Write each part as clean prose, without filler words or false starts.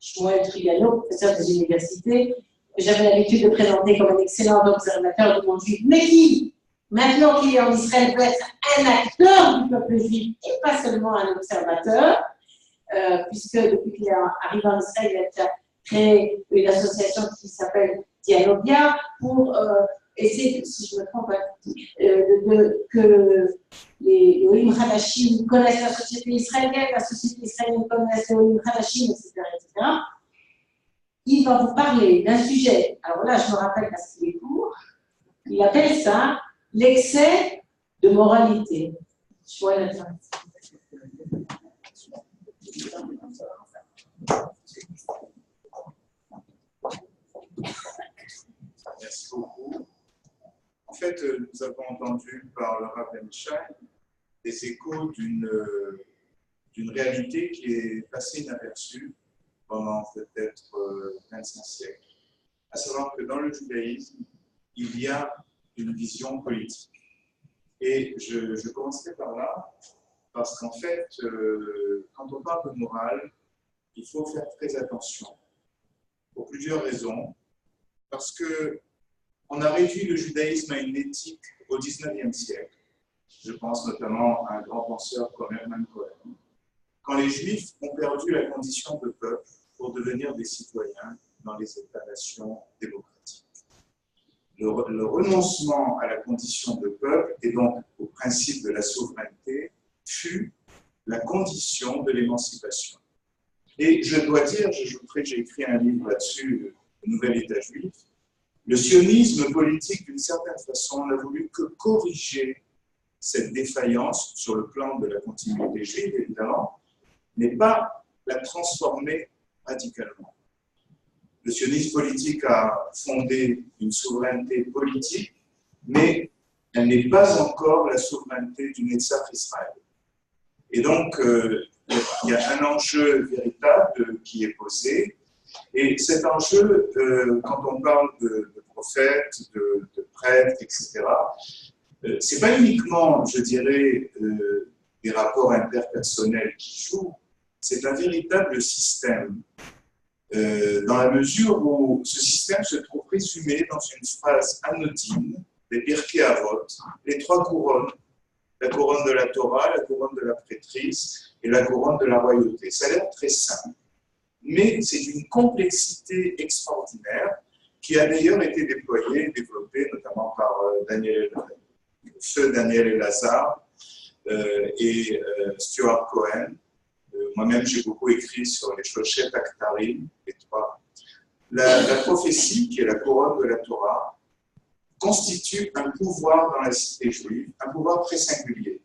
Shmuel Trigano, professeur des universités, que j'avais l'habitude de présenter comme un excellent observateur du monde juif, mais qui, maintenant qu'il est en Israël, peut être un acteur du peuple juif et pas seulement un observateur, puisque depuis qu'il est arrivé en Israël, il a déjà créé une association qui s'appelle Dialogia pour essayer, si je me trompe, que les Olim Hadashim connaissent la société israélienne connaisse les Olim Hadashim, etc., etc. Il va vous parler d'un sujet, alors là je me rappelle parce qu'il est court, il appelle ça l'excès de moralité. Je vois la fin. Merci beaucoup. En fait, nous avons entendu par le Rav Amichai des échos d'une réalité qui est passée inaperçue pendant peut-être 25 siècles. À savoir que dans le judaïsme, il y a une vision politique. Et je commencerai par là, parce qu'en fait, quand on parle de morale, il faut faire très attention, pour plusieurs raisons. Parce qu'on a réduit le judaïsme à une éthique au XIXe siècle. Je pense notamment à un grand penseur comme Hermann Cohen. Quand les Juifs ont perdu la condition de peuple pour devenir des citoyens dans les États-nations démocratiques. Le renoncement à la condition de peuple et donc au principe de la souveraineté fut la condition de l'émancipation. Et je dois dire, j'ajouterai que j'ai écrit un livre là-dessus, Le Nouvel État juif, le sionisme politique, d'une certaine façon, n'a voulu que corriger cette défaillance sur le plan de la continuité juive, évidemment, mais pas la transformer radicalement. Le sionisme politique a fondé une souveraineté politique, mais elle n'est pas encore la souveraineté du Netzach Israël. Et donc, il y a un enjeu véritable qui est posé. Et cet enjeu, quand on parle de prophètes, de prêtres, etc., ce n'est pas uniquement, je dirais, des rapports interpersonnels qui jouent, c'est un véritable système, dans la mesure où ce système se trouve résumé dans une phrase anodine, les Pirkei Avot, les trois couronnes, la couronne de la Torah, la couronne de la prêtrise et la couronne de la royauté. Ça a l'air très simple, mais c'est d'une complexité extraordinaire qui a d'ailleurs été déployée, développée notamment par Feu Daniel Elazar et Stuart Cohen. Moi-même, j'ai beaucoup écrit sur les Shoshet Aktarim, les trois. La prophétie, qui est la couronne de la Torah, constitue un pouvoir dans la cité juive, un pouvoir très singulier,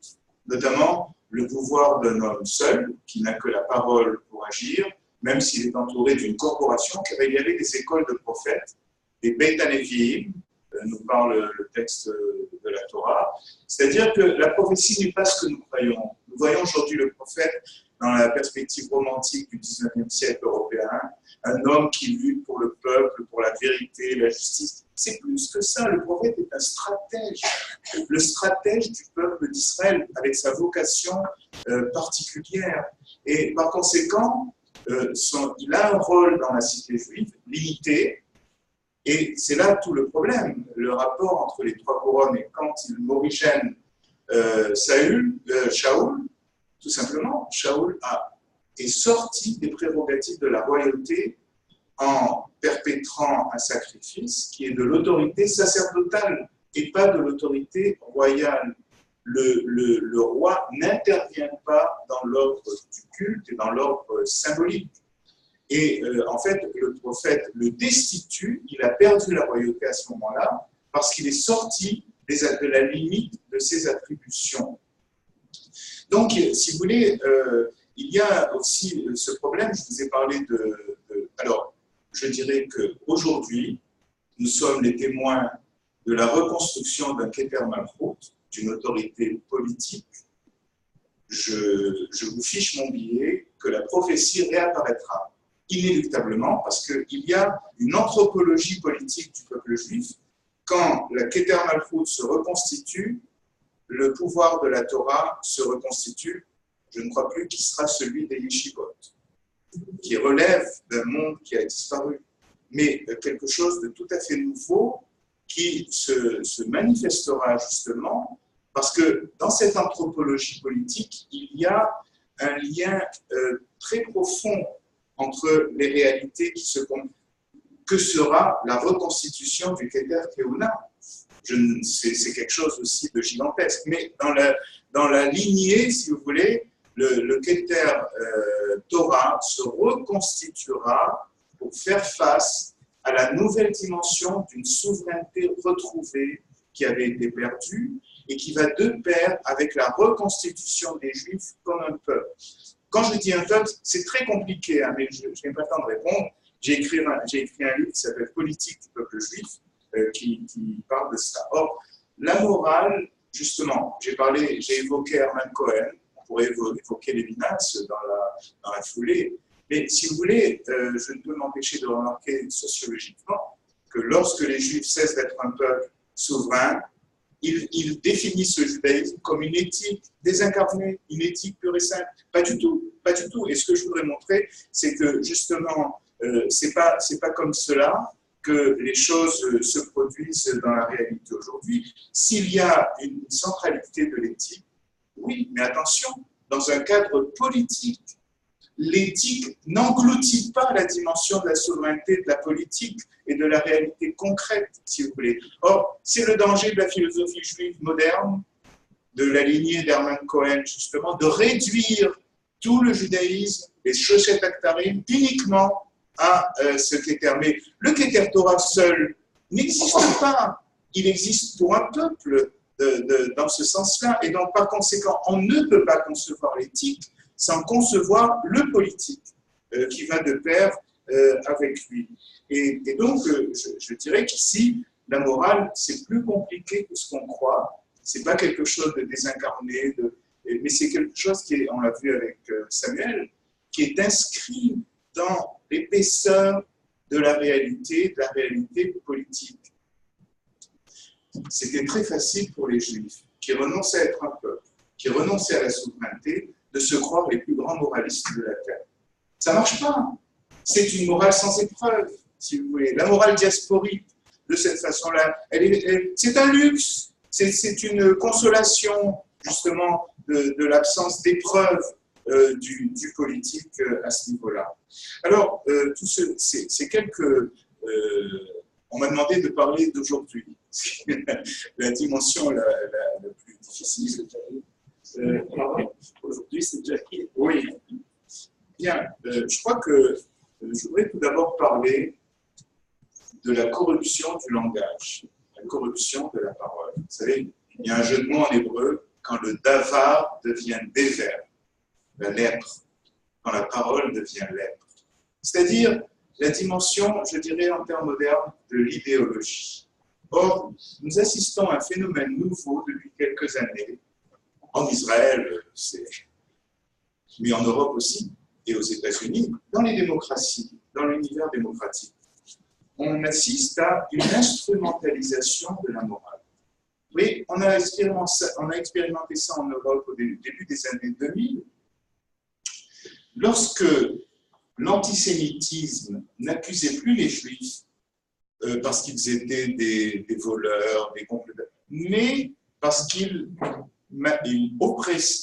notamment le pouvoir d'un homme seul, qui n'a que la parole pour agir, même s'il est entouré d'une corporation, car il y avait des écoles de prophètes, des Beit HaNeviim, nous parle le texte de la Torah, c'est-à-dire que la prophétie n'est pas ce que nous croyons. Nous voyons aujourd'hui le prophète dans la perspective romantique du XIXe siècle européen, un homme qui lutte pour le peuple, pour la vérité, la justice. C'est plus que ça, le prophète est un stratège, le stratège du peuple d'Israël, avec sa vocation particulière. Et par conséquent, il a un rôle dans la cité juive limité, et c'est là tout le problème, le rapport entre les trois couronnes. Et quand il morigène Shaoul, tout simplement, Shaoul est sorti des prérogatives de la royauté en perpétrant un sacrifice qui est de l'autorité sacerdotale et pas de l'autorité royale. Le roi n'intervient pas dans l'ordre du culte et dans l'ordre symbolique. Et en fait, le prophète le destitue, il a perdu la royauté à ce moment-là, parce qu'il est sorti de la limite de ses attributions. Donc, si vous voulez, il y a aussi ce problème, je vous ai parlé alors, je dirais qu'aujourd'hui, nous sommes les témoins de la reconstruction d'un Keter Malchut, d'une autorité politique. Je vous fiche mon billet que la prophétie réapparaîtra inéluctablement parce qu'il y a une anthropologie politique du peuple juif. Quand la Keter Malchut se reconstitue, le pouvoir de la Torah se reconstitue. Je ne crois plus qu'il sera celui des yeshivot. qui relève d'un monde qui a disparu, mais quelque chose de tout à fait nouveau qui se manifestera justement parce que dans cette anthropologie politique, il y a un lien très profond entre les réalités que sera la reconstitution du Keter Keuna. C'est quelque chose aussi de gigantesque, mais dans la lignée, si vous voulez, le Keter Torah se reconstituera pour faire face à la nouvelle dimension d'une souveraineté retrouvée qui avait été perdue et qui va de pair avec la reconstitution des Juifs comme un peuple. Quand je dis un peuple, c'est très compliqué, hein, mais je n'ai pas le temps de répondre. J'ai écrit un livre qui s'appelle Politique du peuple juif, qui parle de ça. Or, la morale, justement, j'ai évoqué Hermann Cohen, on pourrait évoquer Lévinas dans la foulée, mais si vous voulez, je ne peux m'empêcher de remarquer sociologiquement que lorsque les Juifs cessent d'être un peuple souverain, ils définissent le judaïsme comme une éthique désincarnée, une éthique pure et simple. Pas du tout, pas du tout. Et ce que je voudrais montrer, c'est que justement, c'est pas comme cela que les choses se produisent dans la réalité aujourd'hui. S'il y a une centralité de l'éthique, oui, mais attention, dans un cadre politique, l'éthique n'engloutit pas la dimension de la souveraineté, de la politique et de la réalité concrète, si vous voulez. Or, c'est le danger de la philosophie juive moderne, de la lignée d'Hermann Cohen, justement, de réduire tout le judaïsme, les Shoshet Aktarim, uniquement à ce Keter. Mais le Keter Torah seul n'existe pas. Il existe pour un peuple dans ce sens-là. Et donc, par conséquent, on ne peut pas concevoir l'éthique sans concevoir le politique qui va de pair avec lui. Et donc, je dirais qu'ici, la morale, c'est plus compliqué que ce qu'on croit. C'est pas quelque chose de désincarné, mais c'est quelque chose qui est, on l'a vu avec Samuel, qui est inscrit dans l'épaisseur de la réalité politique. C'était très facile pour les Juifs, qui renonçaient à être un peuple, qui renonçaient à la souveraineté, de se croire les plus grands moralistes de la Terre. Ça ne marche pas. C'est une morale sans épreuve, si vous voulez. La morale diasporique, de cette façon-là, c'est un luxe, c'est une consolation, justement, de l'absence d'épreuve du politique à ce niveau-là. Alors, c'est quelques... on m'a demandé de parler d'aujourd'hui. La dimension la plus difficile. Aujourd'hui, c'est déjà qui? Oui. Bien, je crois que je voudrais tout d'abord parler de la corruption du langage, la corruption de la parole. Vous savez, il y a un jeu de mots en hébreu, quand le davar devient déver, la lèpre, quand la parole devient lèpre. C'est-à-dire la dimension, je dirais en termes modernes, de l'idéologie. Or, nous assistons à un phénomène nouveau depuis quelques années, en Israël, mais en Europe aussi, et aux États-Unis, dans les démocraties, dans l'univers démocratique. On assiste à une instrumentalisation de la morale. Oui, on a expérimenté ça en Europe au début des années 2000, lorsque l'antisémitisme n'accusait plus les Juifs parce qu'ils étaient des voleurs, des comploteurs, mais parce qu'ils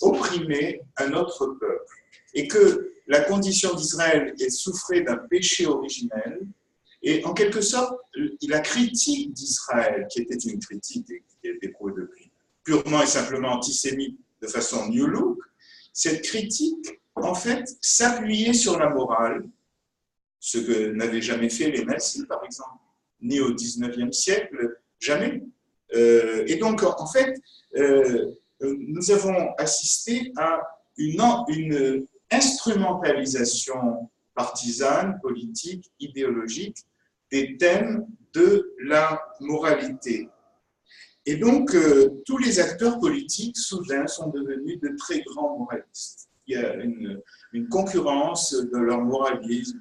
opprimaient un autre peuple. Et que la condition d'Israël souffrait d'un péché originel, et en quelque sorte, la critique d'Israël, qui était une critique qui était depuis purement et simplement antisémite de façon New Look, cette critique, en fait, s'appuyait sur la morale, ce que n'avaient jamais fait les nazis, par exemple, ni au XIXe siècle, jamais. Et donc, en fait, nous avons assisté à une instrumentalisation partisane, politique, idéologique des thèmes de la moralité. Et donc, tous les acteurs politiques, soudain, sont devenus de très grands moralistes. Il y a une concurrence de leur moralisme,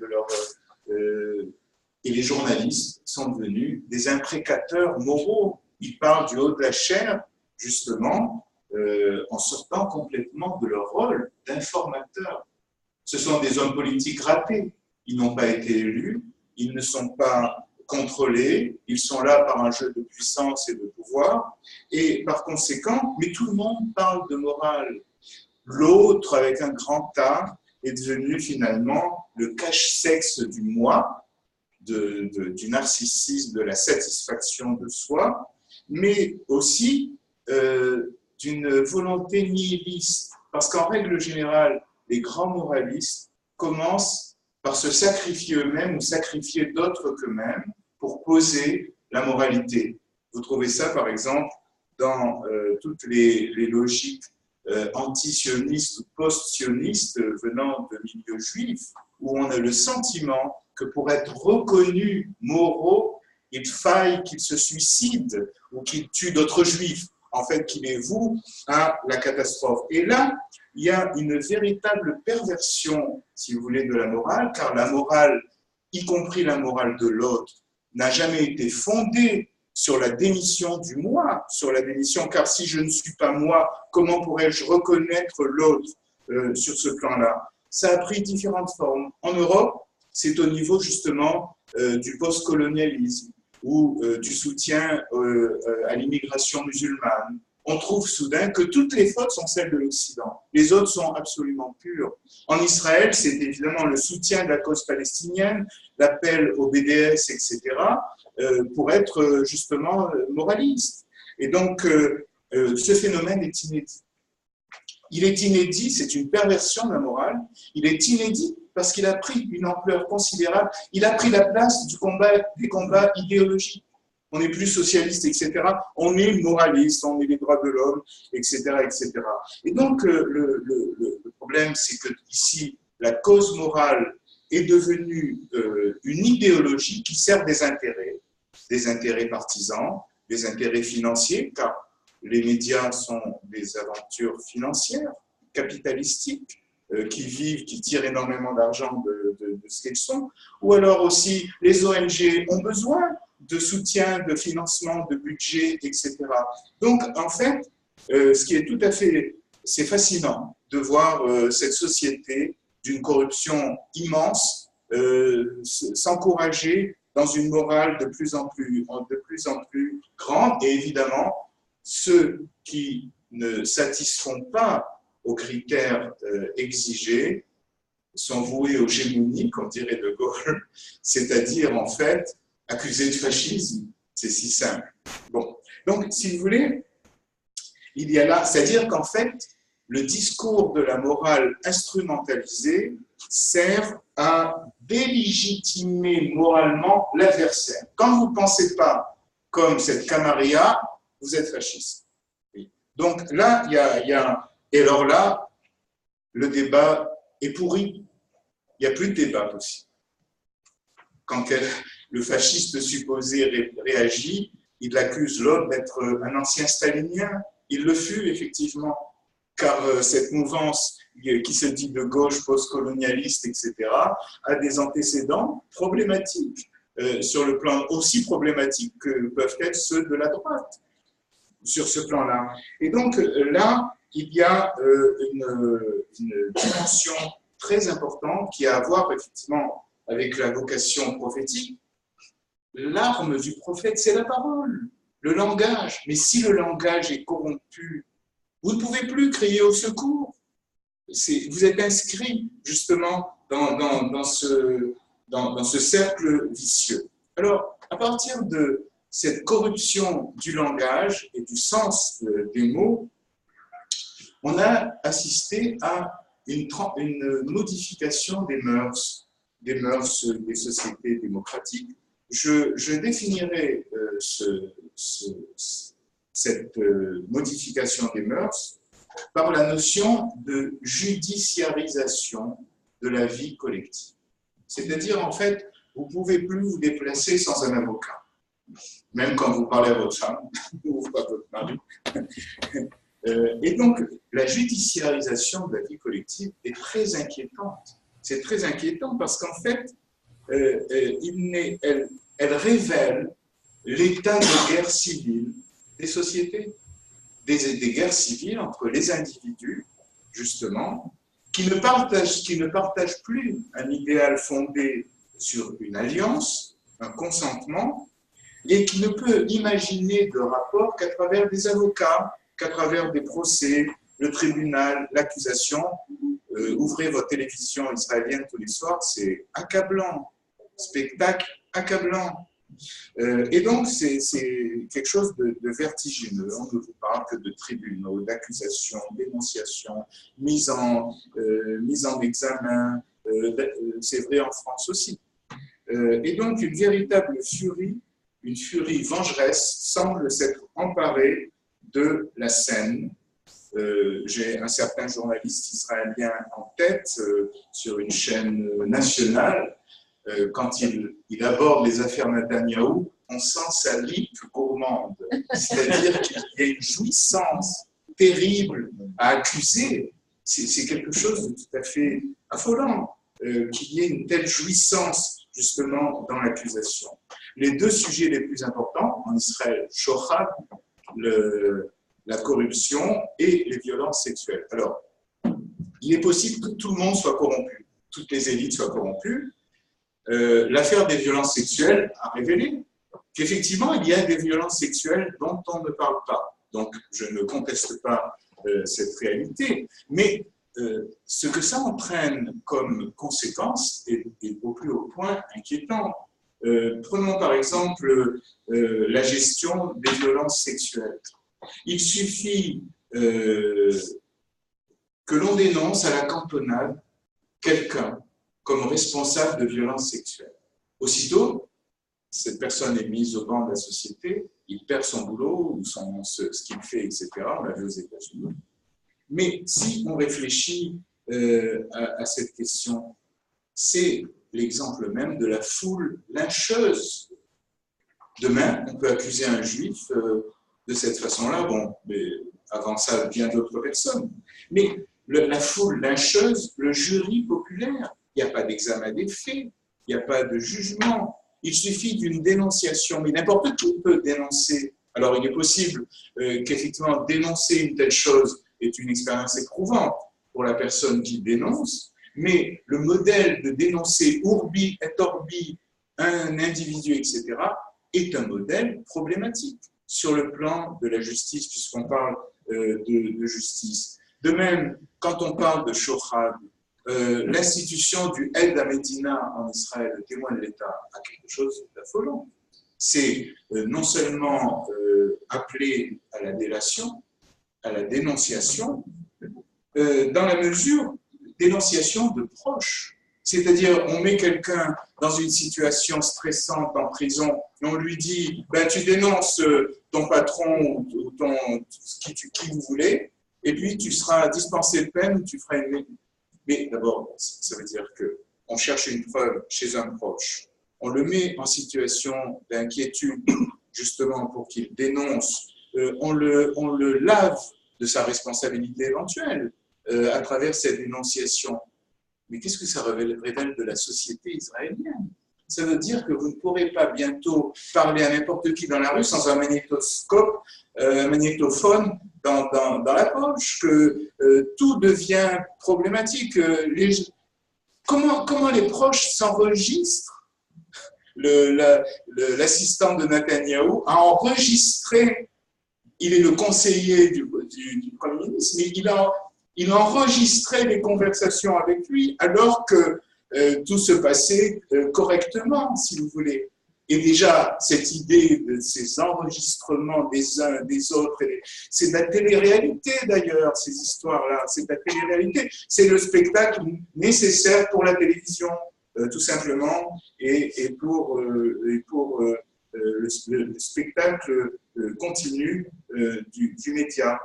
et les journalistes sont devenus des imprécateurs moraux. Ils parlent du haut de la chair, justement, en sortant complètement de leur rôle d'informateur. Ce sont des hommes politiques ratés. Ils n'ont pas été élus, ils ne sont pas contrôlés, ils sont là par un jeu de puissance et de pouvoir, et par conséquent, mais tout le monde parle de morale. L'autre, avec un grand A, est devenu finalement le cache-sexe du moi, du narcissisme, de la satisfaction de soi, mais aussi d'une volonté nihiliste. Parce qu'en règle générale, les grands moralistes commencent par se sacrifier eux-mêmes ou sacrifier d'autres qu'eux-mêmes pour poser la moralité. Vous trouvez ça, par exemple, dans toutes les logiques anti-sionistes ou post-sionistes venant de milieux juifs, où on a le sentiment que pour être reconnus moraux, il faille qu'ils se suicident ou qu'ils tuent d'autres juifs, en fait, qu'il les vouent à la catastrophe. Et là, il y a une véritable perversion, si vous voulez, de la morale, car la morale, y compris la morale de l'autre, n'a jamais été fondée sur la démission du moi, sur la démission, car si je ne suis pas moi, comment pourrais-je reconnaître l'autre sur ce plan-là? Ça a pris différentes formes. En Europe, c'est au niveau justement du post-colonialisme ou du soutien à l'immigration musulmane. On trouve soudain que toutes les fautes sont celles de l'Occident. Les autres sont absolument pures. En Israël, c'est évidemment le soutien de la cause palestinienne, l'appel au BDS, etc., pour être justement moraliste. Et donc, ce phénomène est inédit. Il est inédit, c'est une perversion de la morale. Il est inédit parce qu'il a pris une ampleur considérable. Il a pris la place des combats idéologiques. On n'est plus socialiste, etc. On est moraliste, on est les droits de l'homme, etc., etc. Et donc, le problème, c'est que ici, la cause morale est devenue une idéologie qui sert des intérêts partisans, des intérêts financiers, car les médias sont des aventures financières, capitalistiques, qui tirent énormément d'argent de ce qu'elles sont, ou alors aussi les ONG ont besoin de soutien, de financement, de budget, etc. Donc, en fait, ce qui est tout à fait, c'est fascinant de voir cette société d'une corruption immense s'encourager dans une morale de plus en plus grande, et évidemment, ceux qui ne satisfont pas aux critères exigés sont voués aux gémonies, comme dirait De Gaulle, c'est-à-dire en fait accusés de fascisme. C'est si simple. Bon, donc si vous voulez, il y a là, c'est-à-dire qu'en fait, le discours de la morale instrumentalisée sert à délégitimer moralement l'adversaire. Quand vous ne pensez pas comme cette Camarilla, vous êtes fasciste. Oui. Donc là, il y a... Et alors là, le débat est pourri. Il n'y a plus de débat possible. Quand le fasciste supposé réagit, il accuse l'autre d'être un ancien stalinien. Il le fut, effectivement, car cette mouvance qui se dit de gauche, post-colonialiste, etc., a des antécédents problématiques, sur le plan aussi problématique que peuvent être ceux de la droite, sur ce plan-là. Et donc là, il y a une dimension très importante qui a à voir effectivement avec la vocation prophétique. L'arme du prophète, c'est la parole, le langage. Mais si le langage est corrompu, vous ne pouvez plus crier au secours. Vous êtes inscrit justement dans ce cercle vicieux. Alors, à partir de cette corruption du langage et du sens des mots, on a assisté à une modification des mœurs des sociétés démocratiques. Je définirai cette modification des mœurs par la notion de judiciarisation de la vie collective. C'est-à-dire, en fait, vous ne pouvez plus vous déplacer sans un avocat, même quand vous parlez à votre femme ou à votre mari. Et donc, la judiciarisation de la vie collective est très inquiétante. C'est très inquiétant parce qu'en fait, elle révèle l'état de guerre civile des sociétés, des guerres civiles entre les individus, justement, qui ne partage plus un idéal fondé sur une alliance, un consentement, et qui ne peut imaginer de rapport qu'à travers des avocats, qu'à travers des procès, le tribunal, l'accusation. Ouvrez votre télévision israélienne tous les soirs, c'est accablant, spectacle accablant. Et donc, c'est quelque chose de vertigineux. On ne vous parle que de tribunaux, d'accusations, d'énonciations, mise en examen. C'est vrai en France aussi. Et donc, une véritable furie, une furie vengeresse, semble s'être emparée de la scène. J'ai un certain journaliste israélien en tête sur une chaîne nationale. Quand il aborde les affaires Netanyahou, on sent sa lippe gourmande. C'est-à-dire qu'il y a une jouissance terrible à accuser. C'est quelque chose de tout à fait affolant, qu'il y ait une telle jouissance justement dans l'accusation. Les deux sujets les plus importants en Israël, Shochad, la corruption et les violences sexuelles. Alors, il est possible que tout le monde soit corrompu, toutes les élites soient corrompues. L'affaire des violences sexuelles a révélé qu'effectivement, il y a des violences sexuelles dont on ne parle pas. Donc, je ne conteste pas cette réalité, mais ce que ça entraîne comme conséquence est au plus haut point inquiétant. Prenons par exemple la gestion des violences sexuelles. Il suffit que l'on dénonce à la cantonade quelqu'un comme responsable de violences sexuelles. Aussitôt, cette personne est mise au banc de la société, il perd son boulot, ou ce qu'il fait, etc. On l'a vu aux États-Unis. Mais si on réfléchit à cette question, c'est l'exemple même de la foule lyncheuse. Demain, on peut accuser un juif de cette façon-là. Bon, mais avant ça, bien d'autres personnes. Mais la foule lyncheuse, le jury populaire, il n'y a pas d'examen des faits, il n'y a pas de jugement. Il suffit d'une dénonciation, mais n'importe qui peut dénoncer. Alors, il est possible qu'effectivement, dénoncer une telle chose est une expérience éprouvante pour la personne qui dénonce, mais le modèle de dénoncer urbi et orbi un individu, etc., est un modèle problématique sur le plan de la justice, puisqu'on parle de justice. De même, quand on parle de Shochad, l'institution du Ed Medina en Israël, le témoin de l'État, a quelque chose d'affolant. C'est non seulement appelé à la délation, à la dénonciation, dans la mesure dénonciation de proches. C'est-à-dire, on met quelqu'un dans une situation stressante en prison, et on lui dit, ben, tu dénonces ton patron ou qui vous voulez, et puis tu seras dispensé de peine, tu feras une... Mais d'abord, ça veut dire qu'on cherche une preuve chez un proche, on le met en situation d'inquiétude, justement pour qu'il dénonce, on le lave de sa responsabilité éventuelle à travers cette dénonciation. Mais qu'est-ce que ça révèle de la société israélienne? Ça veut dire que vous ne pourrez pas bientôt parler à n'importe qui dans la rue sans un magnétoscope, un magnétophone dans la poche, que tout devient problématique. Comment les proches s'enregistrent? L'assistant de Netanyahou a enregistré, il est le conseiller du Premier ministre, mais il a enregistré les conversations avec lui alors que tout se passait correctement, si vous voulez. Et déjà, cette idée de ces enregistrements des uns des autres, c'est de la télé-réalité d'ailleurs, ces histoires-là, c'est de la télé-réalité. C'est le spectacle nécessaire pour la télévision, tout simplement, et pour le spectacle continu du média.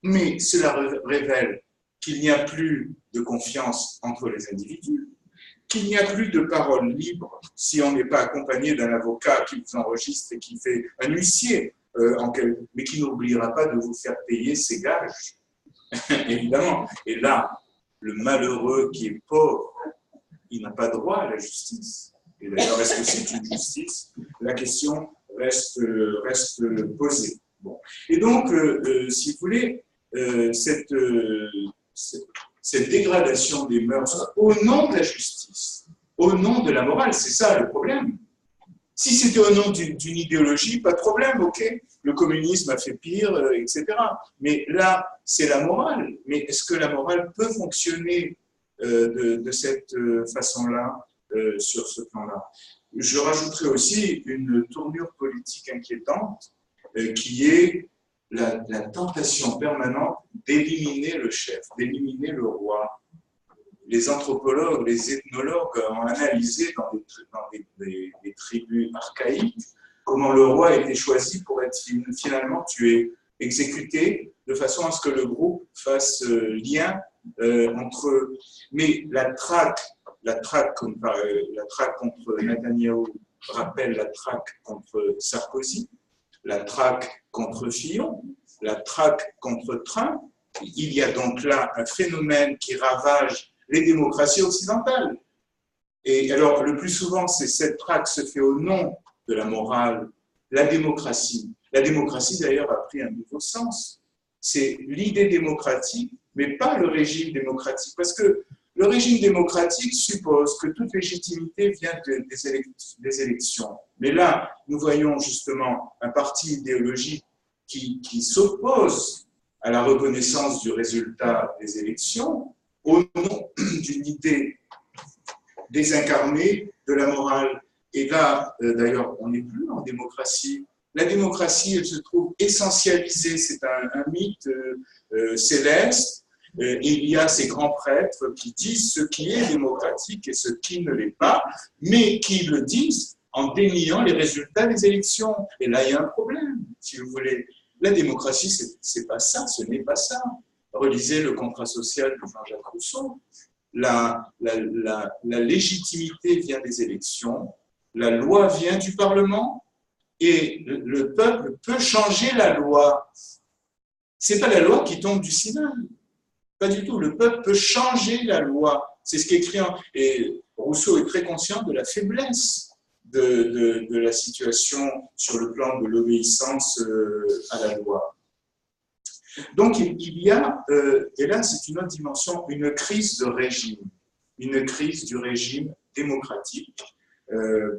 Mais cela révèle qu'il n'y a plus de confiance entre les individus, qu'il n'y a plus de parole libre si on n'est pas accompagné d'un avocat qui vous enregistre et qui fait un huissier, mais qui n'oubliera pas de vous faire payer ses gages, évidemment. Et là, le malheureux qui est pauvre, il n'a pas droit à la justice. Et d'ailleurs, est-ce que c'est une justice? La question reste posée. Bon. Et donc, si vous voulez, cette dégradation des mœurs au nom de la justice, au nom de la morale. C'est ça le problème. Si c'était au nom d'une idéologie, pas de problème, ok. Le communisme a fait pire, etc. Mais là, c'est la morale. Mais est-ce que la morale peut fonctionner de cette façon-là, sur ce plan-là? Je rajouterai aussi une tournure politique inquiétante, qui est la tentation permanente d'éliminer le chef, d'éliminer le roi. Les anthropologues, les ethnologues ont analysé dans des tribus archaïques comment le roi a été choisi pour être finalement tué, exécuté, de façon à ce que le groupe fasse lien entre eux. Mais la traque contre Netanyahou rappelle la traque contre Sarkozy, la traque contre Fillon, la traque contre Trump. Il y a donc là un phénomène qui ravage les démocraties occidentales. Et alors, le plus souvent, cette traque se fait au nom de la morale, la démocratie. La démocratie, d'ailleurs, a pris un nouveau sens. C'est l'idée démocratique, mais pas le régime démocratique. Parce que le régime démocratique suppose que toute légitimité vient des élections. Mais là, nous voyons justement un parti idéologique qui s'oppose à la reconnaissance du résultat des élections au nom d'une idée désincarnée de la morale. Et là, d'ailleurs, on n'est plus en démocratie. La démocratie, elle se trouve essentialisée, c'est un mythe céleste. Il y a ces grands prêtres qui disent ce qui est démocratique et ce qui ne l'est pas, mais qui le disent en déniant les résultats des élections. Et là, il y a un problème, si vous voulez. La démocratie, c'est pas ça, ce n'est pas ça. Relisez le contrat social de Jean-Jacques Rousseau. La légitimité vient des élections, la loi vient du Parlement et le peuple peut changer la loi. Ce n'est pas la loi qui tombe du ciel, pas du tout. Le peuple peut changer la loi. C'est ce qu'écrit, et Rousseau est très conscient de la faiblesse de la situation sur le plan de l'obéissance à la loi. Donc, il y a, et là c'est une autre dimension, une crise de régime, une crise du régime démocratique,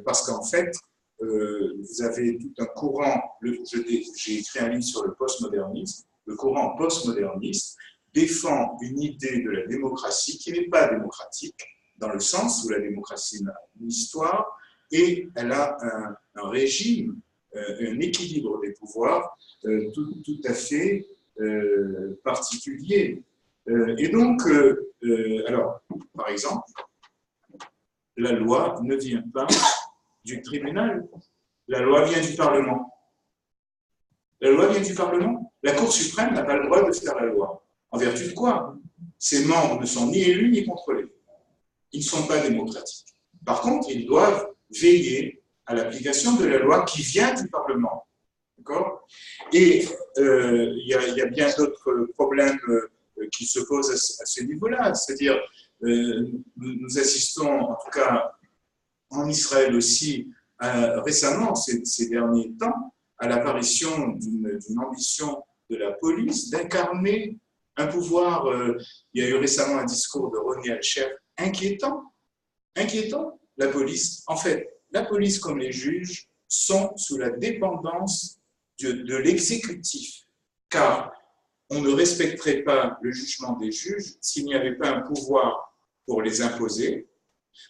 parce qu'en fait, vous avez tout un courant, j'ai écrit un livre sur le postmodernisme, le courant postmoderniste défend une idée de la démocratie qui n'est pas démocratique, dans le sens où la démocratie a une histoire, et elle a un régime, un équilibre des pouvoirs tout à fait particulier. Et donc, alors, par exemple, la loi ne vient pas du tribunal, la loi vient du Parlement. La loi vient du Parlement. La Cour suprême n'a pas le droit de faire la loi. En vertu de quoi? Ses membres ne sont ni élus ni contrôlés. Ils ne sont pas démocratiques. Par contre, ils doivent veiller à l'application de la loi qui vient du Parlement. D'accord? Et il y a bien d'autres problèmes qui se posent à ce niveau-là. C'est-à-dire, nous assistons, en tout cas en Israël aussi, récemment, ces derniers temps, à l'apparition d'une ambition de la police d'incarner un pouvoir. Il y a eu récemment un discours de Roni Alcher inquiétant. Inquiétant. La police, en fait, la police comme les juges sont sous la dépendance de l'exécutif, car on ne respecterait pas le jugement des juges s'il n'y avait pas un pouvoir pour les imposer.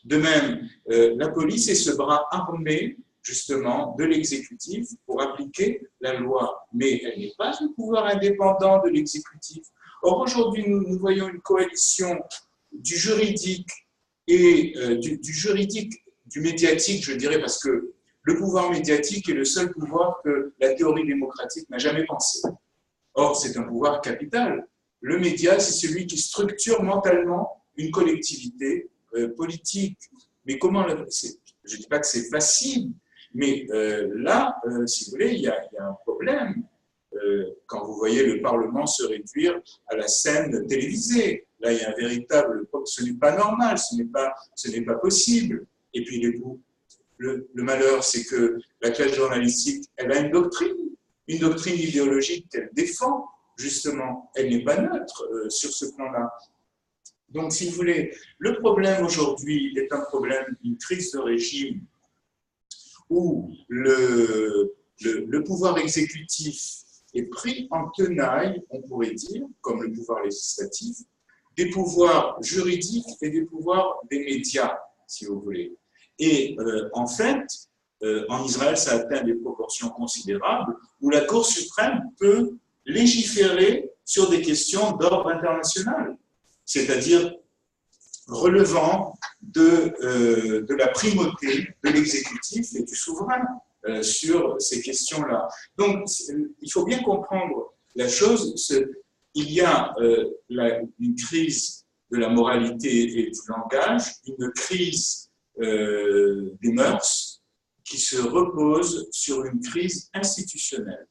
De même, la police est ce bras armé, justement, de l'exécutif pour appliquer la loi. Mais elle n'est pas un pouvoir indépendant de l'exécutif. Or, aujourd'hui, nous voyons une coalition du juridique et du médiatique, je dirais, parce que le pouvoir médiatique est le seul pouvoir que la théorie démocratique n'a jamais pensé. Or, c'est un pouvoir capital. Le média, c'est celui qui structure mentalement une collectivité politique. Mais comment je ne dis pas que c'est facile, mais là, si vous voulez, il y a un problème. Quand vous voyez le Parlement se réduire à la scène télévisée, là, il y a un véritable... Ce n'est pas normal, ce n'est pas possible. Et puis, le malheur, c'est que la classe journalistique, elle a une doctrine idéologique qu'elle défend, justement. Elle n'est pas neutre sur ce plan-là. Donc, si vous voulez, le problème aujourd'hui est un problème d'une crise de régime où le pouvoir exécutif est pris en tenaille, on pourrait dire, comme le pouvoir législatif, des pouvoirs juridiques et des pouvoirs des médias, si vous voulez. Et en fait, en Israël, ça atteint des proportions considérables où la Cour suprême peut légiférer sur des questions d'ordre international, c'est-à-dire relevant de la primauté de l'exécutif et du souverain sur ces questions-là. Donc, il faut bien comprendre la chose. Il y a une crise de la moralité et du langage, une crise des mœurs qui se repose sur une crise institutionnelle.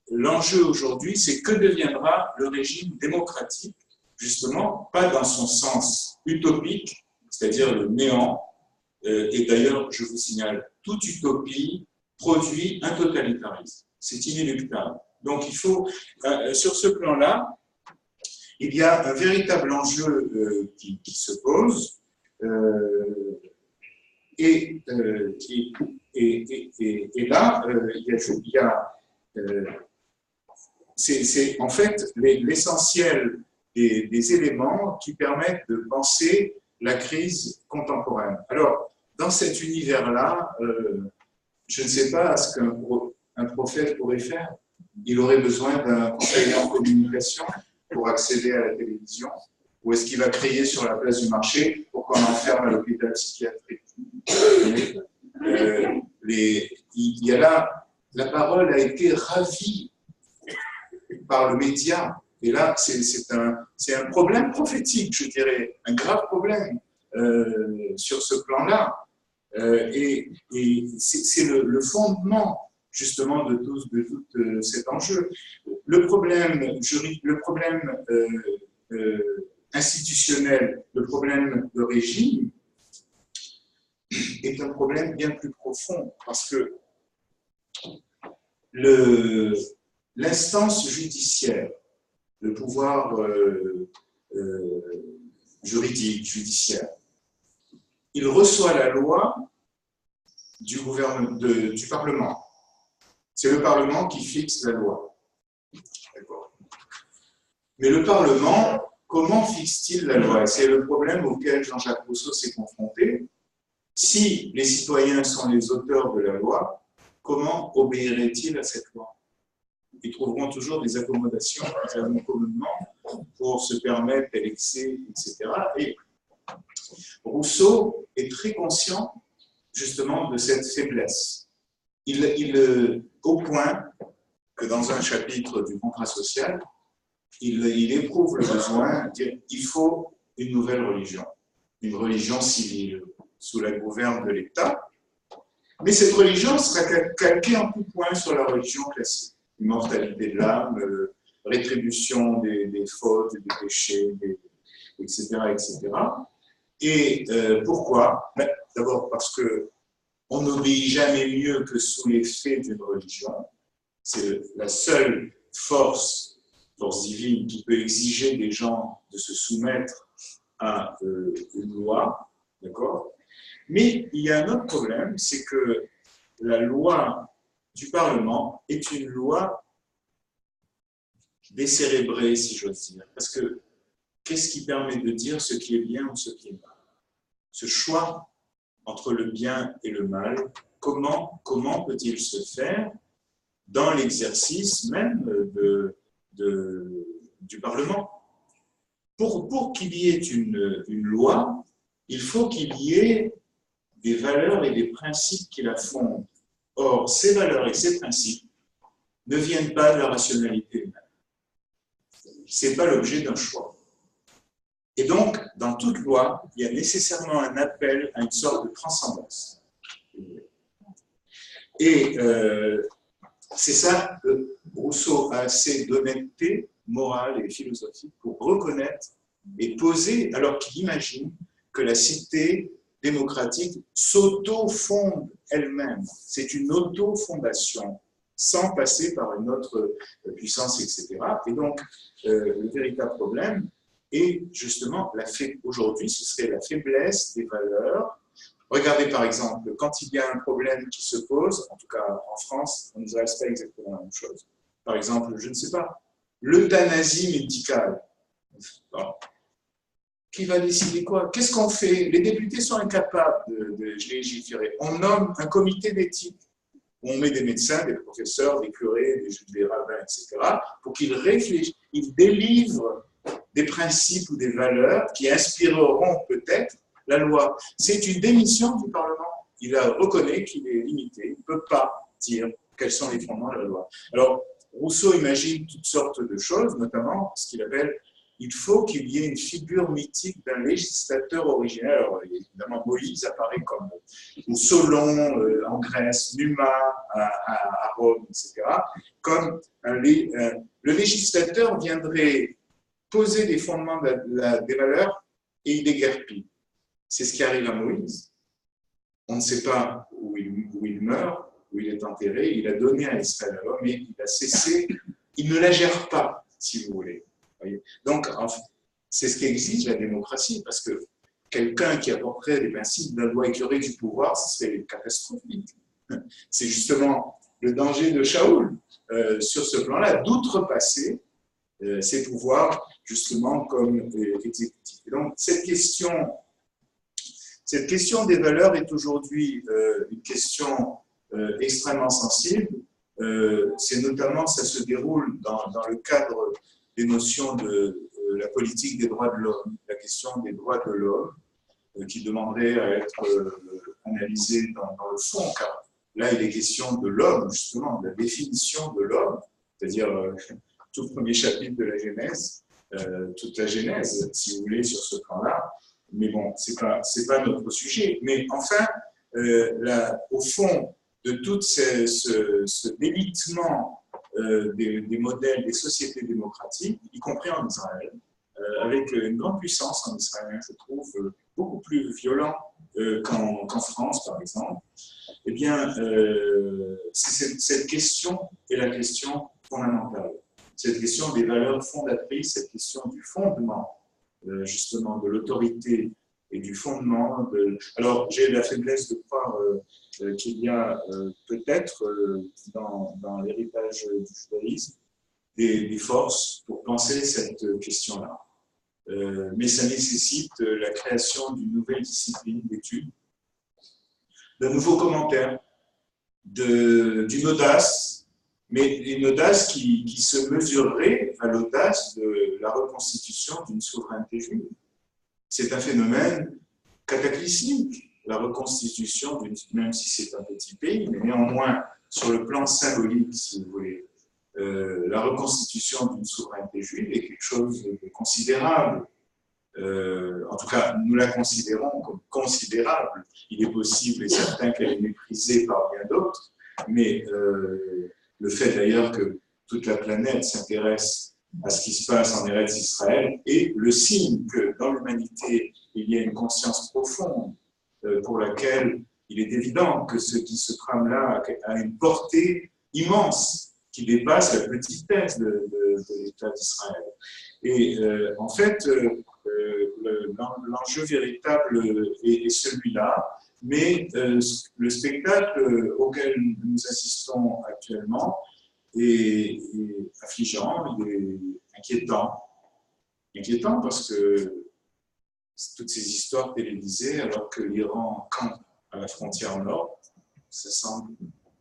L'enjeu aujourd'hui, c'est que deviendra le régime démocratique, justement, pas dans son sens utopique, c'est-à-dire le néant. Et d'ailleurs, je vous signale, toute utopie produit un totalitarisme. C'est inéluctable. Donc, il faut, sur ce plan-là, il y a un véritable enjeu qui se pose. Et là, il y a c'est en fait l'essentiel des éléments qui permettent de penser la crise contemporaine. Alors, dans cet univers-là, je ne sais pas ce qu'un prophète pourrait faire. Il aurait besoin d'un conseiller en communication pour accéder à la télévision, ou est-ce qu'il va crier sur la place du marché pour qu'on l'enferme à l'hôpital psychiatrique? Il y a là, la parole a été ravie par le média. Et là, c'est un problème prophétique, je dirais, un grave problème sur ce plan-là. Et c'est le fondement, justement, de tout cet enjeu. Le problème juridique, le problème institutionnel, le problème de régime est un problème bien plus profond, parce que l'instance judiciaire, le pouvoir juridique, judiciaire, il reçoit la loi du Parlement. C'est le Parlement qui fixe la loi. Mais le Parlement, comment fixe-t-il la loi? C'est le problème auquel Jean-Jacques Rousseau s'est confronté. Si les citoyens sont les auteurs de la loi, comment obéiraient-ils à cette loi? Ils trouveront toujours des accommodations, des accommodements pour se permettre l'excès, etc. Et Rousseau est très conscient justement de cette faiblesse. Au point que dans un chapitre du contrat social, il éprouve le besoin de dire qu'il faut une nouvelle religion, une religion civile, sous la gouverne de l'État. Mais cette religion sera calquée en tout point sur la religion classique. Immortalité de l'âme, rétribution des fautes, des péchés, etc., etc. Et pourquoi? D'abord parce qu'on n'obéit jamais mieux que sous l'effet d'une religion. C'est la seule force divine qui peut exiger des gens de se soumettre à une loi, d'accord? Mais il y a un autre problème, c'est que la loi du Parlement est une loi décérébrée, si j'ose dire. Parce que qu'est-ce qui permet de dire ce qui est bien ou ce qui est mal? Ce choix entre le bien et le mal, comment peut-il se faire dans l'exercice même du Parlement? Pour qu'il y ait une loi, il faut qu'il y ait des valeurs et des principes qui la fondent. Or, ces valeurs et ces principes ne viennent pas de la rationalité humaine. Ce n'est pas l'objet d'un choix. Et donc, dans toute loi, il y a nécessairement un appel à une sorte de transcendance. Et c'est ça que Rousseau a assez d'honnêteté morale et philosophique pour reconnaître et poser, alors qu'il imagine que la cité démocratique s'auto-fonde elle-même. C'est une auto-fondation, sans passer par une autre puissance, etc. Et donc, le véritable problème, Et justement, aujourd'hui, ce serait la faiblesse des valeurs. Regardez par exemple, quand il y a un problème qui se pose, en tout cas en France, en Israël, ce n'est pas exactement la même chose. Par exemple, je ne sais pas, l'euthanasie médicale. Bon. Qui va décider quoi? Qu'est-ce qu'on fait? Les députés sont incapables de légiférer. On nomme un comité d'éthique où on met des médecins, des professeurs, des curés, des rabbins, etc., pour qu'ils réfléchissent, ils délivrent des principes ou des valeurs qui inspireront peut-être la loi. C'est une démission du Parlement. Il reconnaît qu'il est limité, il ne peut pas dire quels sont les fondements de la loi. Alors, Rousseau imagine toutes sortes de choses, notamment ce qu'il appelle il faut qu'il y ait une figure mythique d'un législateur originel. Alors, évidemment, Moïse apparaît comme, ou Solon en Grèce, Numa à Rome, etc., comme le législateur viendrait poser les fondements des valeurs et il déguerpit. C'est ce qui arrive à Moïse. On ne sait pas où il meurt, où il est enterré. Il a donné à Israël l'homme, mais il a cessé, il ne la gère pas, si vous voulez. Donc, c'est ce qu'exige la démocratie, parce que quelqu'un qui apporterait les principes d'un loi éclairée du pouvoir, ce serait catastrophique. C'est justement le danger de Shaoul sur ce plan-là, d'outrepasser ses pouvoirs, justement, comme exécutif. Et donc, cette question des valeurs est aujourd'hui une question extrêmement sensible. C'est notamment, ça se déroule dans le cadre des notions de la politique des droits de l'homme, la question des droits de l'homme, qui demanderait à être analysée dans le fond, car là, il est question de l'homme, justement, de la définition de l'homme, c'est-à-dire tout le premier chapitre de la Genèse, toute la Genèse, si vous voulez, sur ce plan-là. Mais bon, c'est pas notre sujet. Mais enfin, au fond de tout ce délitement des modèles des sociétés démocratiques, y compris en Israël, avec une grande puissance en Israël, je trouve, beaucoup plus violent qu'en France, par exemple, eh bien, cette question est la question fondamentale. Cette question des valeurs fondatrices, cette question du fondement, justement, de l'autorité et du fondement. Alors, j'ai la faiblesse de croire qu'il y a peut-être dans l'héritage du judaïsme des forces pour penser cette question-là. Mais ça nécessite la création d'une nouvelle discipline d'études, d'un nouveau commentaire, d'une audace, mais une audace qui se mesurerait à l'audace de la reconstitution d'une souveraineté juive. C'est un phénomène cataclysmique, la reconstitution, même si c'est un petit pays, mais néanmoins, sur le plan symbolique, si vous voulez, la reconstitution d'une souveraineté juive est quelque chose de considérable. En tout cas, nous la considérons comme considérable. Il est possible et certain qu'elle est méprisée par bien d'autres, mais le fait d'ailleurs que toute la planète s'intéresse à ce qui se passe en Eretz Israël est le signe que dans l'humanité, il y a une conscience profonde pour laquelle il est évident que ce qui se trame là a une portée immense qui dépasse la petitesse de l'État d'Israël. Et en fait, l'enjeu véritable est celui-là, mais le spectacle auquel nous assistons actuellement est affligeant, il est inquiétant. Inquiétant parce que toutes ces histoires télévisées, alors que l'Iran campe à la frontière nord, ça semble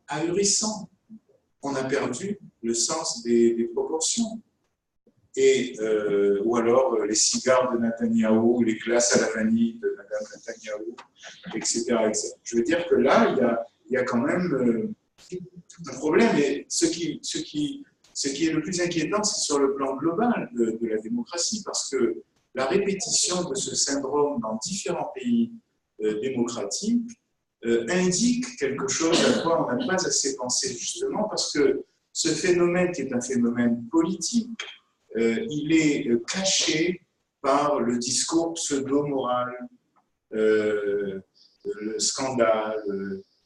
ahurissant. On a perdu le sens des proportions. Ou alors les cigares de Netanyahou, les glaces à la vanille de Mme Netanyahou, etc., etc. Je veux dire que là, il y a quand même un problème. Et ce qui est le plus inquiétant, c'est sur le plan global de la démocratie, parce que la répétition de ce syndrome dans différents pays démocratiques indique quelque chose à quoi on n'a pas assez pensé, justement, parce que ce phénomène, qui est un phénomène politique, il est caché par le discours pseudo-moral, le scandale,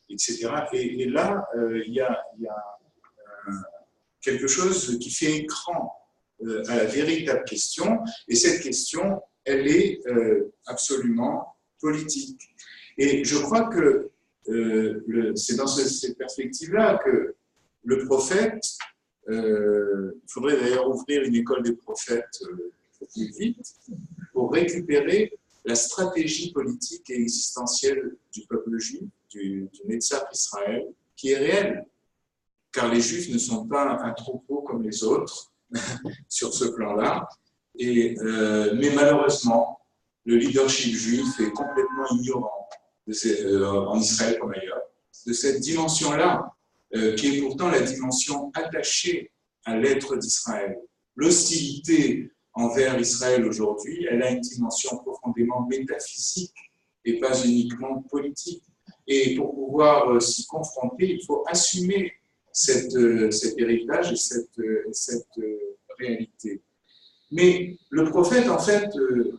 etc. Et là, il y a quelque chose qui fait écran à la véritable question, et cette question, elle est absolument politique. Et je crois que c'est dans cette perspective-là que le prophète, il faudrait d'ailleurs ouvrir une école des prophètes plus vite, pour récupérer la stratégie politique et existentielle du peuple juif, du Netzach Israël, qui est réelle. Car les Juifs ne sont pas un troupeau comme les autres sur ce plan-là. Mais malheureusement, le leadership juif est complètement ignorant en Israël comme ailleurs, de cette dimension-là, qui est pourtant la dimension attachée à l'être d'Israël. L'hostilité envers Israël aujourd'hui, elle a une dimension profondément métaphysique et pas uniquement politique. Et pour pouvoir s'y confronter, il faut assumer cet héritage et cette réalité. Mais le prophète, en fait,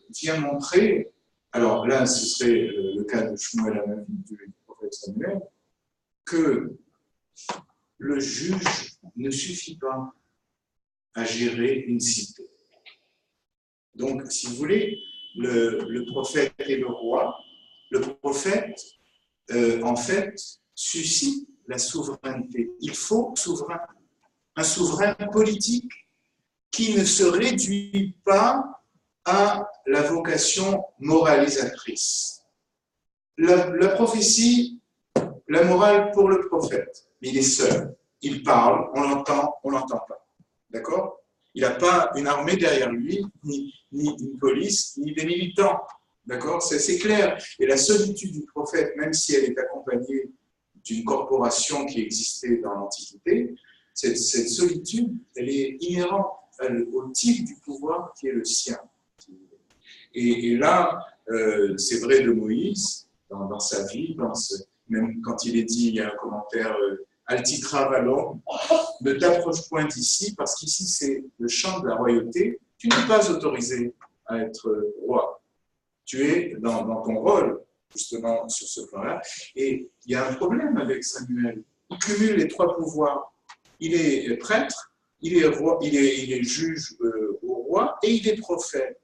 vient montrer, alors là, ce serait le cas de Shmuel Hanavi, du prophète Samuel, que le juge ne suffit pas à gérer une cité. Donc, si vous voulez, le prophète et le roi, le prophète, en fait, suscite la souveraineté. Il faut un souverain politique qui ne se réduit pas à la vocation moralisatrice. La prophétie, la morale pour le prophète, il est seul. Il parle, on l'entend pas. D'accord ? Il n'a pas une armée derrière lui, ni une police, ni des militants. D'accord ? C'est clair. Et la solitude du prophète, même si elle est accompagnée d'une corporation qui existait dans l'Antiquité, cette solitude, elle est inhérente au type du pouvoir qui est le sien. Et là, c'est vrai de Moïse, dans sa vie, même quand il est dit, il y a un commentaire Altitra Valon, ne t'approche point d'ici, parce qu'ici c'est le champ de la royauté, tu n'es pas autorisé à être roi. Tu es dans ton rôle, justement, sur ce plan-là. Et il y a un problème avec Samuel. Il cumule les trois pouvoirs. Il est prêtre, il est juge au roi et il est prophète.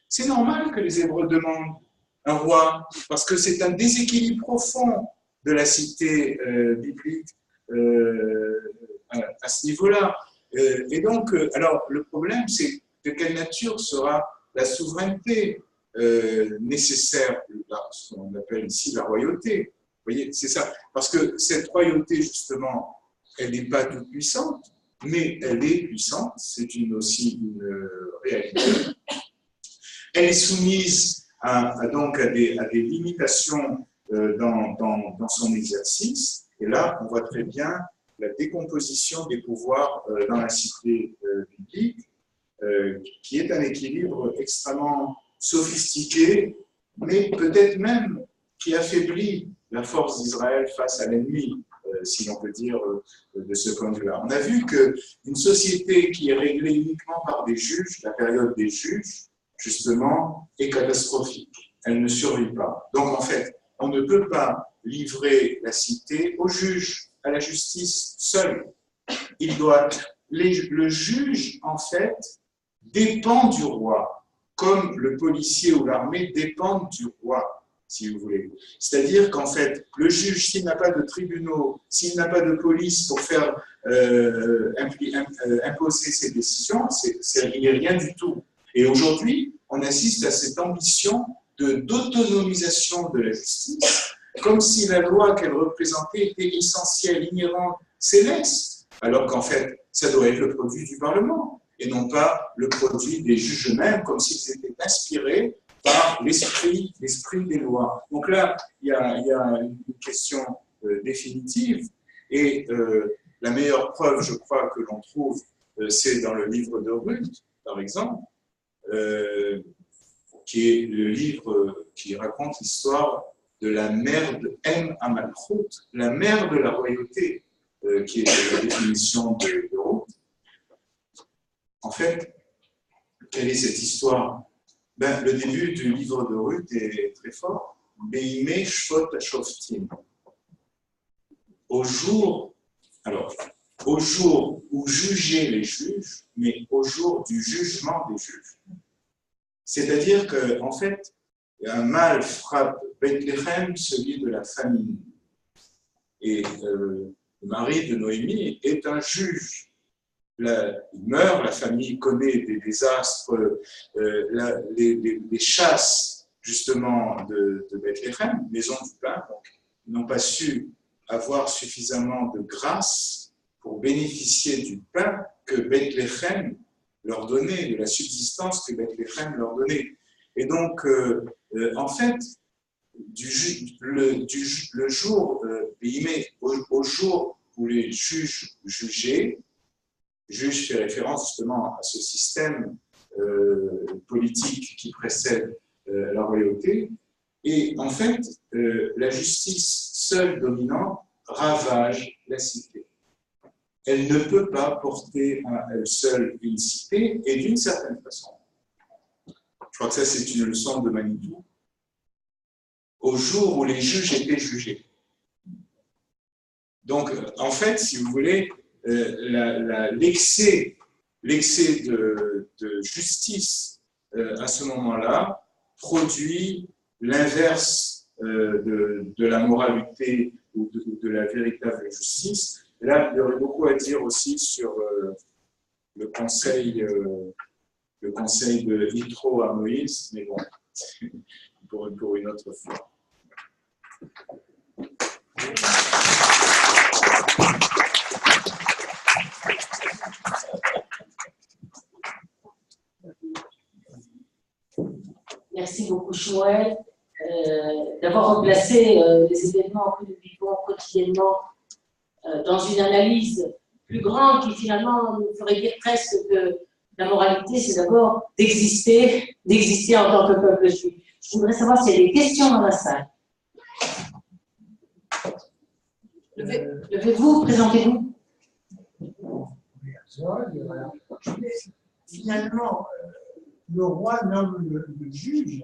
C'est normal que les Hébreux demandent un roi, parce que c'est un déséquilibre profond de la cité biblique à ce niveau-là. Et donc, alors, le problème, c'est de quelle nature sera la souveraineté nécessaire, ce qu'on appelle ici la royauté. Vous voyez, c'est ça. Parce que cette royauté, justement, elle n'est pas toute puissante, mais elle est puissante, c'est aussi une réalité. Elle est soumise donc à des limitations dans son exercice. Et là, on voit très bien la décomposition des pouvoirs dans la cité biblique, qui est un équilibre extrêmement sophistiqué, mais peut-être même qui affaiblit la force d'Israël face à l'ennemi, si l'on peut dire de ce point de vue-là. On a vu qu'une société qui est réglée uniquement par des juges, la période des juges, justement, est catastrophique. Elle ne survit pas. Donc, en fait, on ne peut pas livrer la cité au juge, à la justice seule. Le juge, en fait, dépend du roi, comme le policier ou l'armée dépendent du roi, si vous voulez. C'est-à-dire qu'en fait, le juge, s'il n'a pas de tribunaux, s'il n'a pas de police pour faire imposer ses décisions, il n'est rien du tout. Et aujourd'hui, on assiste à cette ambition d'autonomisation de la justice, comme si la loi qu'elle représentait était essentielle, inhérente, céleste, alors qu'en fait, ça doit être le produit du Parlement, et non pas le produit des juges eux-mêmes, comme s'ils étaient inspirés par l'esprit des lois. Donc là, il y a une question définitive, et la meilleure preuve, je crois, que l'on trouve, c'est dans le livre de Ruth, par exemple, qui est le livre qui raconte l'histoire de la mère de Amalchut, la mère de la royauté, qui est la définition de Ruth. En fait, quelle est cette histoire ? Le début du livre de Ruth est très fort. Beimei Shvot HaShoftim. Au jour, alors, au jour où jugeaient les juges, mais au jour du jugement des juges. C'est-à-dire qu'en fait, un mal frappe Bethléem, celui de la famine. Et le mari de Noémie est un juge. Il meurt, la famille connaît des désastres, les chasses justement de Bethléem, maison du pain, donc ils n'ont pas su avoir suffisamment de grâce pour bénéficier du pain que Bethléem leur donnait, de la subsistance que Bethléem leur donnait. Et donc, en fait, le jour, au jour où les juges jugeaient, juge fait référence justement à ce système politique qui précède la royauté, et en fait, la justice seule dominante ravage la cité. Elle ne peut pas porter à elle seule une cité, et d'une certaine façon, je crois que ça c'est une leçon de Manitou, au jour où les juges étaient jugés. Donc, en fait, si vous voulez, l'excès de justice à ce moment-là produit l'inverse de la moralité ou de la véritable justice. Et là, il y aurait beaucoup à dire aussi sur le conseil de Yitro à Moïse, mais bon, pour une autre fois. Merci beaucoup, Shmuel, d'avoir replacé les événements que nous vivons quotidiennement dans une analyse plus grande qui finalement nous ferait dire presque que la moralité, c'est d'abord d'exister en tant que peuple juif. Je voudrais savoir s'il y a des questions dans la salle. Levez-vous, présentez-vous. Finalement, le roi nomme le juge,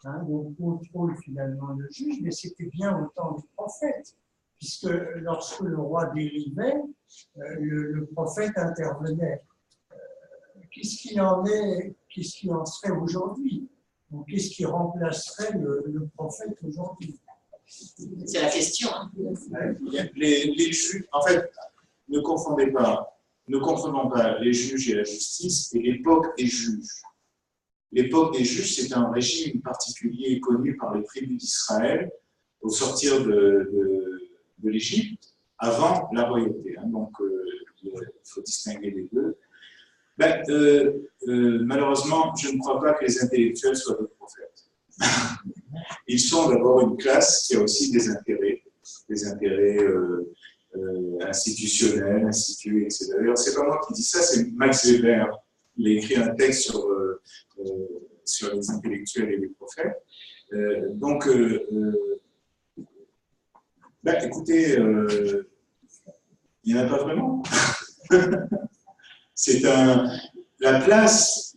hein, donc contrôle finalement le juge, mais c'était bien au temps du prophète, puisque lorsque le roi dérivait, le prophète intervenait. Qu'est-ce qu'il en serait aujourd'hui? Donc, qu'est-ce qui remplacerait le prophète aujourd'hui? C'est la question. Hein. Les juges, en fait, ne confondons pas les juges et la justice et l'époque des juges. L'époque des juges, c'est un régime particulier connu par les tribus d'Israël au sortir de l'Égypte, avant la royauté. Hein. Donc, il faut distinguer les deux. Malheureusement, je ne crois pas que les intellectuels soient des prophètes. Ils sont d'abord une classe qui a aussi des intérêts institutionnels, institués, etc. D'ailleurs, c'est pas moi qui dis ça, c'est Max Weber. Il a écrit un texte sur les intellectuels et les prophètes. Écoutez, il n'y en a pas vraiment. La place.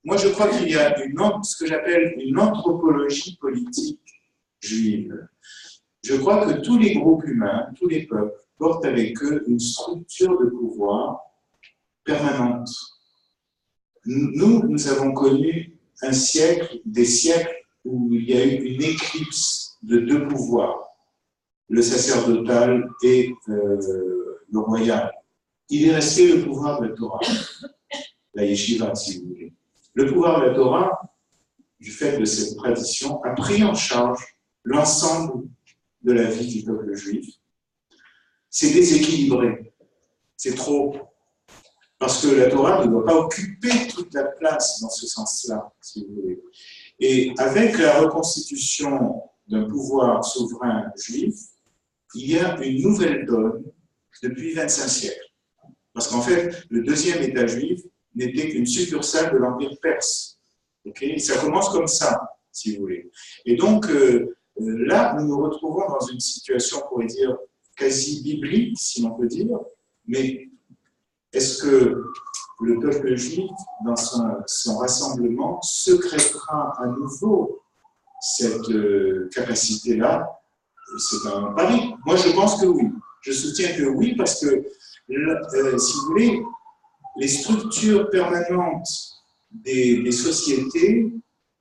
Moi, je crois qu'il y a ce que j'appelle une anthropologie politique juive. Je crois que tous les groupes humains, tous les peuples, portent avec eux une structure de pouvoir permanente. Nous avons connu des siècles où il y a eu une éclipse de deux pouvoirs, le sacerdotal et le royal. Il est resté le pouvoir de la Torah, la yeshiva, si vous voulez. Le pouvoir de la Torah, du fait de cette tradition, a pris en charge l'ensemble de la vie du peuple juif. C'est déséquilibré, c'est trop. Parce que la Torah ne doit pas occuper toute la place dans ce sens-là, si vous voulez. Et avec la reconstitution d'un pouvoir souverain juif, il y a une nouvelle donne depuis 25 siècles. Parce qu'en fait, le deuxième État juif n'était qu'une succursale de l'Empire perse. Okay? Ça commence comme ça, si vous voulez. Et donc, là, nous nous retrouvons dans une situation, on pourrait dire, quasi biblique, si l'on peut dire, mais est-ce que le peuple juif, dans son rassemblement, secrétera à nouveau cette capacité-là? C'est un pari. Moi, je pense que oui. Je soutiens que oui, parce que, si vous voulez, les structures permanentes des sociétés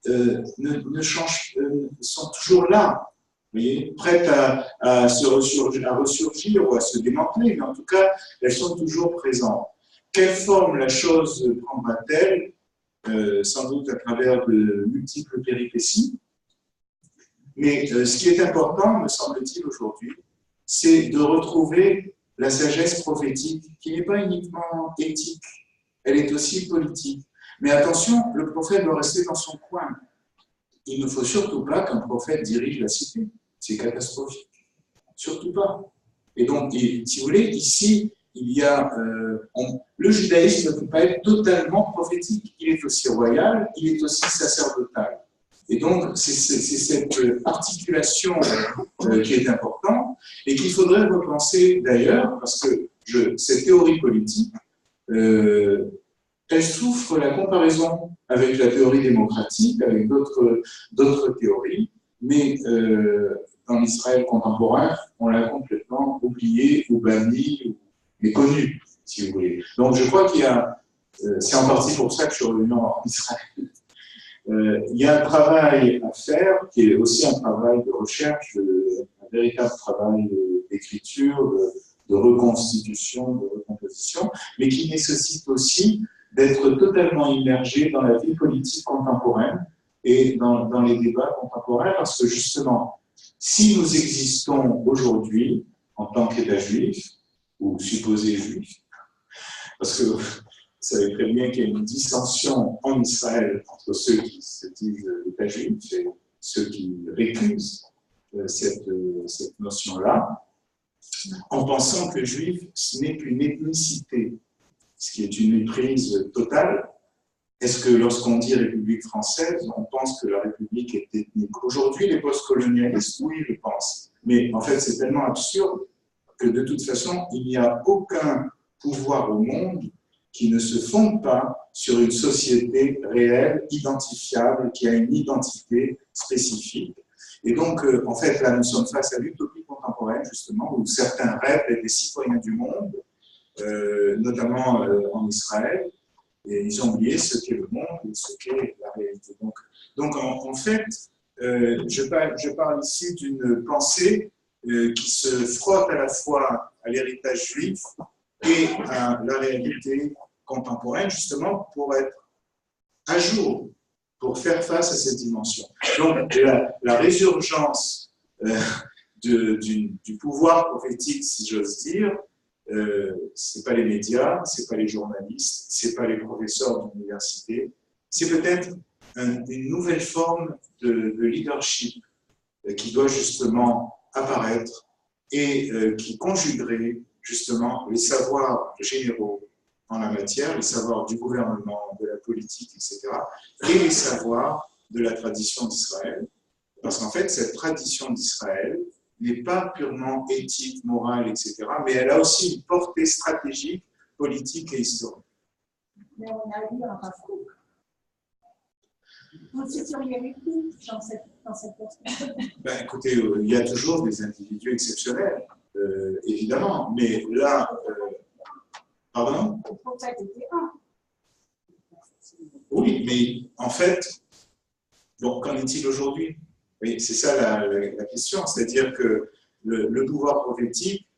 ne changent, sont toujours là, vous voyez, prêtes à ressurgir ou à se démanteler, mais en tout cas, elles sont toujours présentes. Quelle forme la chose prendra-t-elle? Sans doute à travers de multiples péripéties. Mais ce qui est important, me semble-t-il, aujourd'hui, c'est de retrouver la sagesse prophétique, qui n'est pas uniquement éthique, elle est aussi politique. Mais attention, le prophète doit rester dans son coin. Il ne faut surtout pas qu'un prophète dirige la cité. C'est catastrophique. Surtout pas. Et donc, si vous voulez, ici, il y a, le judaïsme ne peut pas être totalement prophétique. Il est aussi royal, il est aussi sacerdotal. Et donc, c'est cette articulation qui est importante et qu'il faudrait repenser d'ailleurs, parce que cette théorie politique, elle souffre la comparaison avec la théorie démocratique, avec d'autres théories, mais dans l'Israël contemporain, on l'a complètement oublié ou banni ou méconnu, si vous voulez. Donc je crois qu'il y a, c'est en partie pour ça que je suis revenu en Israël, il y a un travail à faire qui est aussi un travail de recherche, un véritable travail d'écriture, de reconstitution, de recomposition, mais qui nécessite aussi d'être totalement immergé dans la vie politique contemporaine et dans les débats contemporains, parce que justement, si nous existons aujourd'hui en tant qu'État juif, ou supposé juif, parce que vous savez très bien qu'il y a une dissension en Israël entre ceux qui se disent État juif et ceux qui récusent cette notion-là, en pensant que juif, ce n'est qu'une ethnicité, ce qui est une méprise totale. Est-ce que lorsqu'on dit République française, on pense que la République est ethnique? Aujourd'hui, les postcolonialistes, oui, le pensent. Mais en fait, c'est tellement absurde que de toute façon, il n'y a aucun pouvoir au monde qui ne se fonde pas sur une société réelle, identifiable, qui a une identité spécifique. Et donc, en fait, là, nous sommes face à l'utopie contemporaine, justement, où certains rêvent d'être des citoyens du monde, notamment en Israël, et ils ont oublié ce qu'est le monde et ce qu'est la réalité. Donc en fait, je parle ici d'une pensée qui se frotte à la fois à l'héritage juif et à la réalité contemporaine, justement, pour être à jour, pour faire face à cette dimension. Donc la résurgence du pouvoir prophétique, si j'ose dire, ce n'est pas les médias, ce n'est pas les journalistes, ce n'est pas les professeurs d'université, c'est peut-être une nouvelle forme de leadership qui doit justement apparaître et qui conjuguerait justement les savoirs généraux en la matière, les savoirs du gouvernement, de la politique, etc., et les savoirs de la tradition d'Israël. Parce qu'en fait, cette tradition d'Israël n'est pas purement éthique, morale, etc., mais elle a aussi une portée stratégique, politique et historique. Mais on a vu un parcours. Vous seriez avec nous dans cette perspective? Ben, écoutez, il y a toujours des individus exceptionnels, évidemment, mais là... pardon? Le prophète était un. Oui, mais en fait, bon, qu'en est-il aujourd'hui? Oui, c'est ça la question, c'est-à-dire que le pouvoir prophétique,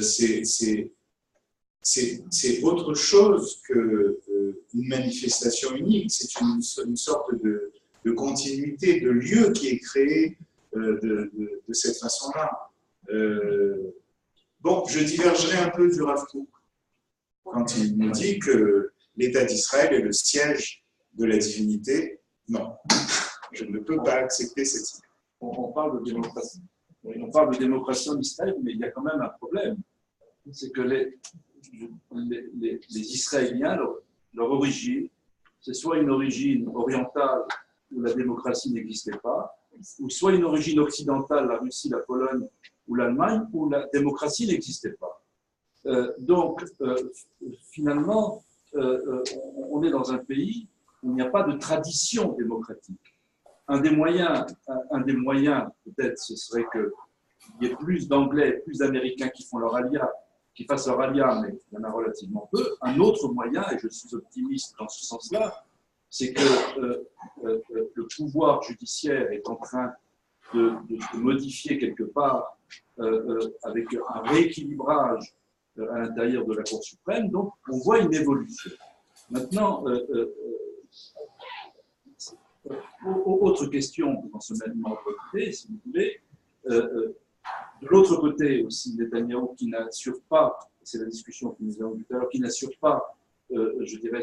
c'est autre chose qu'une manifestation unique, c'est une sorte de continuité, de lieu qui est créé de cette façon-là. Bon, je divergerai un peu du Rav Kook quand il nous dit que l'État d'Israël est le siège de la divinité. Non. Je ne peux pas accepter cette idée. On parle de démocratie. On parle de démocratie en Israël, mais il y a quand même un problème. C'est que les Israéliens, leur origine, c'est soit une origine orientale où la démocratie n'existait pas, ou soit une origine occidentale, la Russie, la Pologne ou l'Allemagne, où la démocratie n'existait pas. Donc, finalement, on est dans un pays où il n'y a pas de tradition démocratique. Un des moyens peut-être, ce serait que il y ait plus d'Anglais, plus d'Américains qui fassent leur alia, mais il y en a relativement peu. Un autre moyen, et je suis optimiste dans ce sens-là, c'est que le pouvoir judiciaire est en train de modifier quelque part avec un rééquilibrage à l'intérieur de la Cour suprême. Donc, on voit une évolution. Maintenant, autre question dans ce même ordre d'idée, si vous voulez, de l'autre côté aussi, Netanyahou qui n'assure pas, c'est la discussion que nous avons tout à l'heure, qui n'assure pas, je dirais,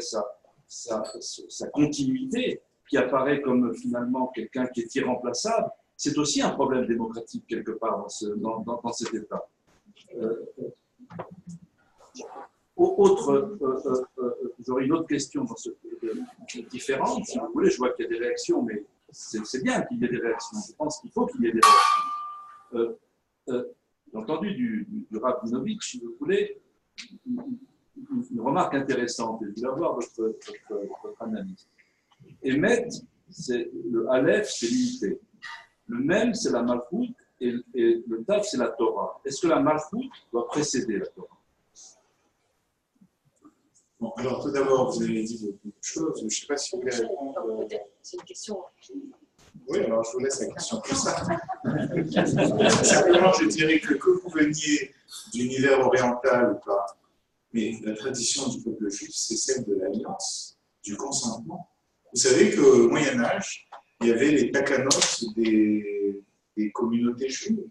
sa continuité, qui apparaît comme finalement quelqu'un qui est irremplaçable, c'est aussi un problème démocratique quelque part dans cet État. J'aurais une autre question différente, si vous voulez. Je vois qu'il y a des réactions, mais c'est bien qu'il y ait des réactions. Je pense qu'il faut qu'il y ait des réactions. J'ai entendu du Rabinovitch, si vous voulez, une remarque intéressante, et je voulais avoir votre analyse. Emet, c'est le Aleph, c'est l'unité. Le Mem, c'est la Malchout, et le Taf, c'est la Torah. Est-ce que la Malchout doit précéder la Torah? Bon, alors tout d'abord, vous avez dit beaucoup de choses. Je ne sais pas si vous voulez répondre. C'est une question. Oui, alors je vous laisse la question comme ça. Simplement, je dirais que vous veniez d'univers oriental ou pas, mais la tradition du peuple juif, c'est celle de l'alliance, du consentement. Vous savez qu'au Moyen-Âge, il y avait les takanos des communautés juives,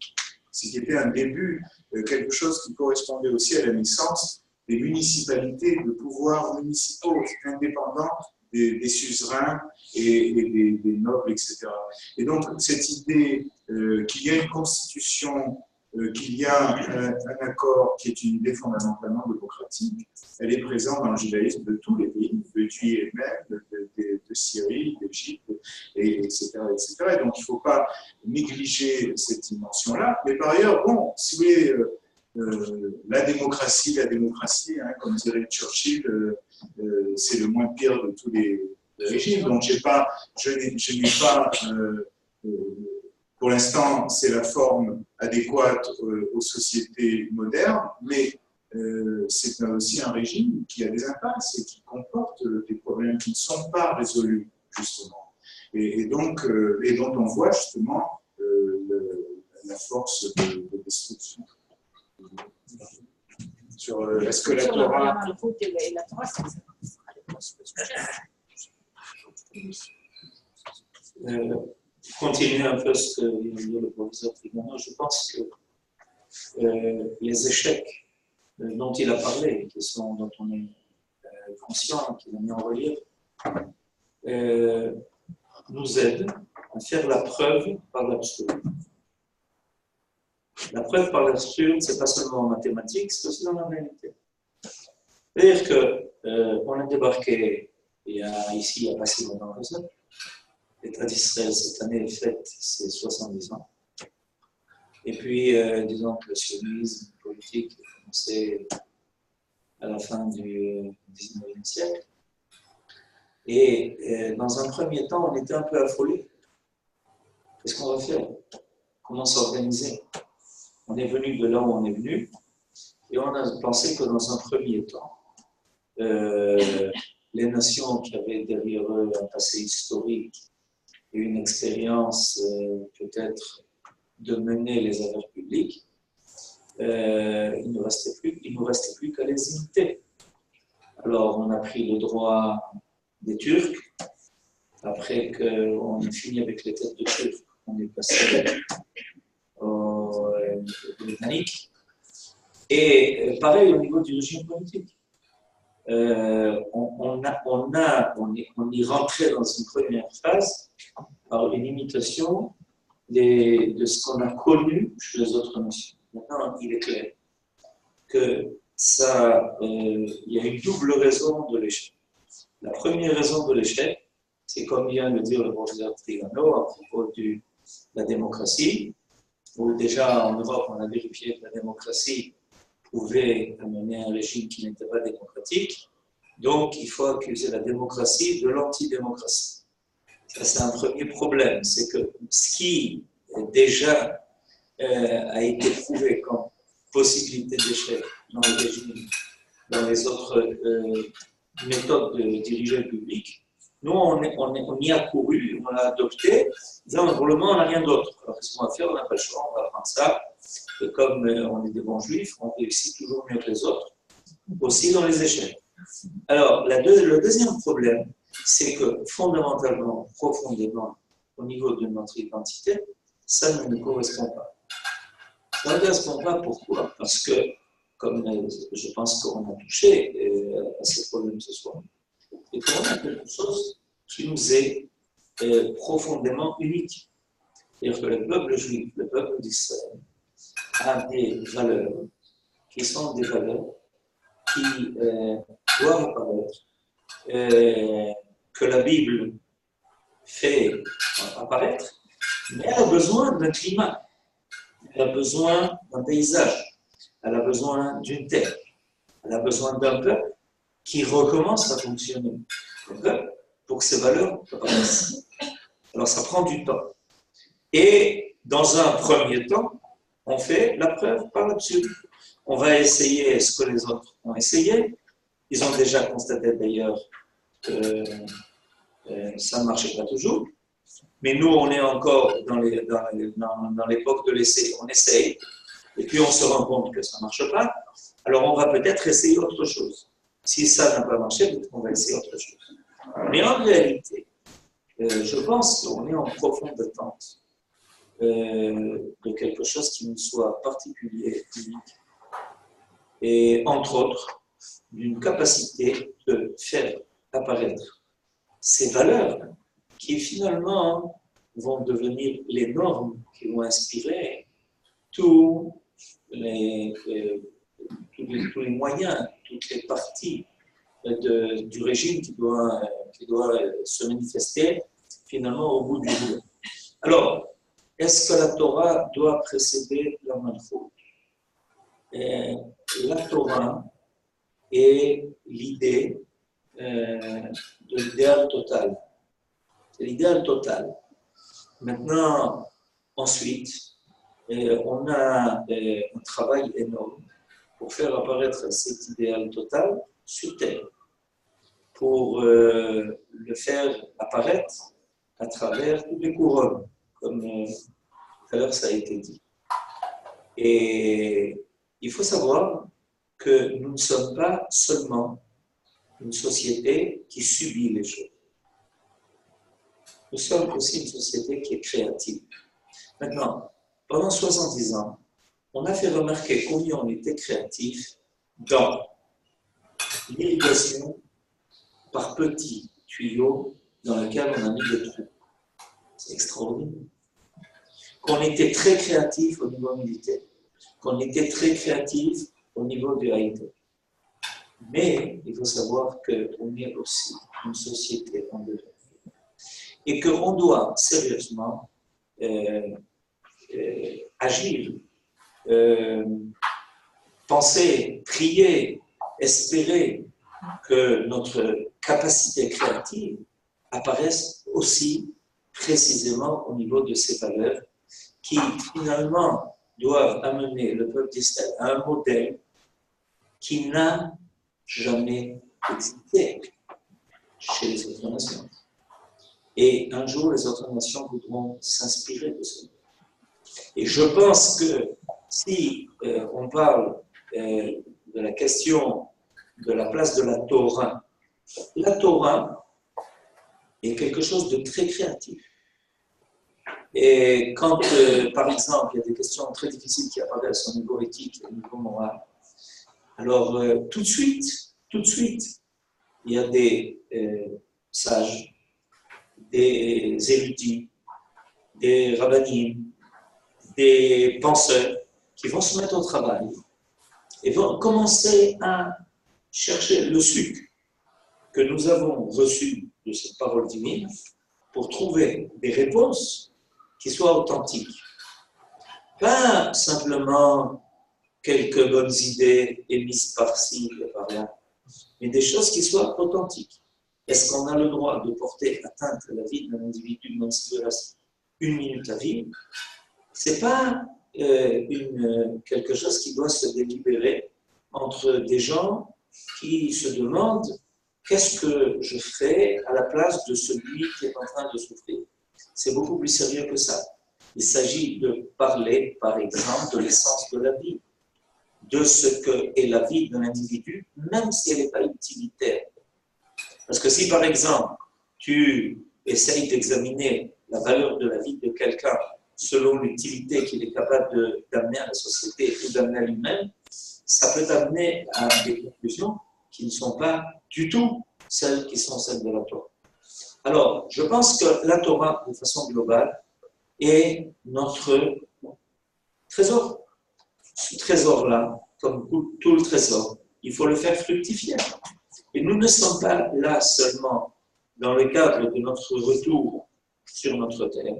ce qui était un début, quelque chose qui correspondait aussi à la naissance des municipalités, de pouvoirs municipaux indépendants des suzerains et des nobles, etc. Et donc, cette idée qu'il y a une constitution, qu'il y a un accord qui est une idée fondamentalement démocratique, elle est présente dans le judaïsme de tous les pays, de Yémen, de Syrie, d'Égypte, etc., etc. Et donc, il ne faut pas négliger cette dimension-là. Mais par ailleurs, bon, si vous voulez, la démocratie, hein, comme dirait Churchill, c'est le moins pire de tous les régimes. Donc, je n'ai pas, pour l'instant, c'est la forme adéquate aux sociétés modernes, mais c'est aussi un régime qui a des impasses et qui comporte des problèmes qui ne sont pas résolus, justement. Et donc, et dont on voit justement la force de destruction. Sur est-ce que la Torah. Et la Torah, c'est continuer un peu ce que vient de dire le professeur Trigano, je pense que les échecs dont il a parlé, dont on est conscient, qu'il a mis en relief, nous aident à faire la preuve par l'absurde. La preuve par l'absurde, ce n'est pas seulement en mathématiques, c'est aussi dans la réalité. C'est-à-dire qu'on a débarqué ici, il y a pas si longtemps que ça. L'État d'Israël, cette année, fête ses 70 ans. Et puis, disons que le sionisme politique a commencé à la fin du 19e siècle. Et dans un premier temps, on était un peu affolés. Qu'est-ce qu'on va faire? Comment s'organiser? On est venu de là où on est venu, et on a pensé que dans un premier temps, les nations qui avaient derrière eux un passé historique et une expérience peut-être de mener les affaires publiques, il ne nous restait plus qu'à les imiter. Alors on a pris le droit des Turcs, après qu'on a fini avec les têtes de Turcs, on est passé aux Britanniques, et pareil au niveau du régime politique. On y rentrait dans une première phase par une imitation de ce qu'on a connu chez les autres nations. Maintenant, il est clair que il y a une double raison de l'échec. La première raison de l'échec, c'est comme vient de dire le professeur Trigano à propos de la démocratie, où déjà en Europe on a vérifié que la démocratie pouvait amener un régime qui n'était pas démocratique. Donc, il faut accuser la démocratie de l'antidémocratie. Ça, c'est un premier problème. C'est que ce qui déjà a été prouvé comme possibilité d'échec dans le régime, dans les autres méthodes de diriger le public, nous, on y a couru, on l'a adopté, disant, pour le moment, on n'a rien d'autre. Alors, qu'est-ce qu'on va faire? On n'a pas le choix, on va prendre ça. Et comme on est des bons juifs, on réussit toujours mieux que les autres, aussi dans les échecs. Alors, le deuxième problème, c'est que fondamentalement, profondément, au niveau de notre identité, ça ne nous correspond pas. Ça ne nous correspond pas, pourquoi? Parce que, comme je pense qu'on a touché à ces problèmes ce soir, et qu'on a quelque chose qui nous est profondément unique. C'est-à-dire que le peuple juif, le peuple d'Israël, a des valeurs qui sont des valeurs qui doivent apparaître, que la Bible fait apparaître, mais elle a besoin d'un climat, elle a besoin d'un paysage, elle a besoin d'une terre, elle a besoin d'un peuple qui recommence à fonctionner pour que ces valeurs apparaissent. Alors ça prend du temps. Et dans un premier temps, on fait la preuve par l'absurde. On va essayer ce que les autres ont essayé. Ils ont déjà constaté d'ailleurs que ça ne marchait pas toujours. Mais nous, on est encore dans l'époque de l'essai. On essaye, et puis on se rend compte que ça ne marche pas. Alors on va peut-être essayer autre chose. Si ça n'a pas marché, peut-être qu'on va essayer autre chose. Mais en réalité, je pense qu'on est en profonde attente de quelque chose qui nous soit particulier, unique, et entre autres, d'une capacité de faire apparaître ces valeurs qui finalement vont devenir les normes qui vont inspirer tous les moyens, toutes les parties du régime qui doit se manifester finalement au bout du jour. Alors, est-ce que la Torah doit précéder la Malchout? La Torah est l'idée de l'idéal total. C'est l'idéal total. Maintenant, ensuite, on a un travail énorme pour faire apparaître cet idéal total sur Terre, pour le faire apparaître à travers toutes les couronnes, comme tout à l'heure ça a été dit. Et il faut savoir que nous ne sommes pas seulement une société qui subit les choses. Nous sommes aussi une société qui est créative. Maintenant, pendant 70 ans, on a fait remarquer combien on était créatif dans l'irrigation par petits tuyaux dans lesquels on a mis des trous. C'est extraordinaire. Qu'on était très créatif au niveau militaire, qu'on était très créatif au niveau du high-tech. Mais il faut savoir qu'on est aussi une société en développement et qu'on doit sérieusement agir, penser, prier, espérer que notre capacité créative apparaisse aussi précisément au niveau de ces valeurs qui finalement doivent amener le peuple d'Israël à un modèle qui n'a jamais existé chez les autres nations. Et un jour, les autres nations voudront s'inspirer de cela. Et je pense que si on parle de la question de la place de la Torah est quelque chose de très créatif. Et quand, par exemple, il y a des questions très difficiles qui apparaissent au niveau éthique et au niveau moral, alors tout de suite, il y a des sages, des érudits, des rabbinim, des penseurs qui vont se mettre au travail et vont commencer à chercher le sucre que nous avons reçu de cette parole divine pour trouver des réponses qui soient authentiques. Pas simplement quelques bonnes idées émises par-ci et par-là, mais des choses qui soient authentiques. Est-ce qu'on a le droit de porter atteinte à la vie d'un individu, même s'il reste une minute à vivre? C'est pas quelque chose qui doit se délibérer entre des gens qui se demandent qu'est-ce que je ferai à la place de celui qui est en train de souffrir. C'est beaucoup plus sérieux que ça. Il s'agit de parler, par exemple, de l'essence de la vie, de ce qu'est la vie de l'individu, même si elle n'est pas utilitaire. Parce que si, par exemple, tu essayes d'examiner la valeur de la vie de quelqu'un selon l'utilité qu'il est capable d'amener à la société ou d'amener à lui-même, ça peut t'amener à des conclusions qui ne sont pas du tout celles qui sont celles de la Torah. Alors, je pense que la Torah, de façon globale, est notre trésor. Ce trésor-là, comme tout le trésor, il faut le faire fructifier. Et nous ne sommes pas là seulement dans le cadre de notre retour sur notre terre,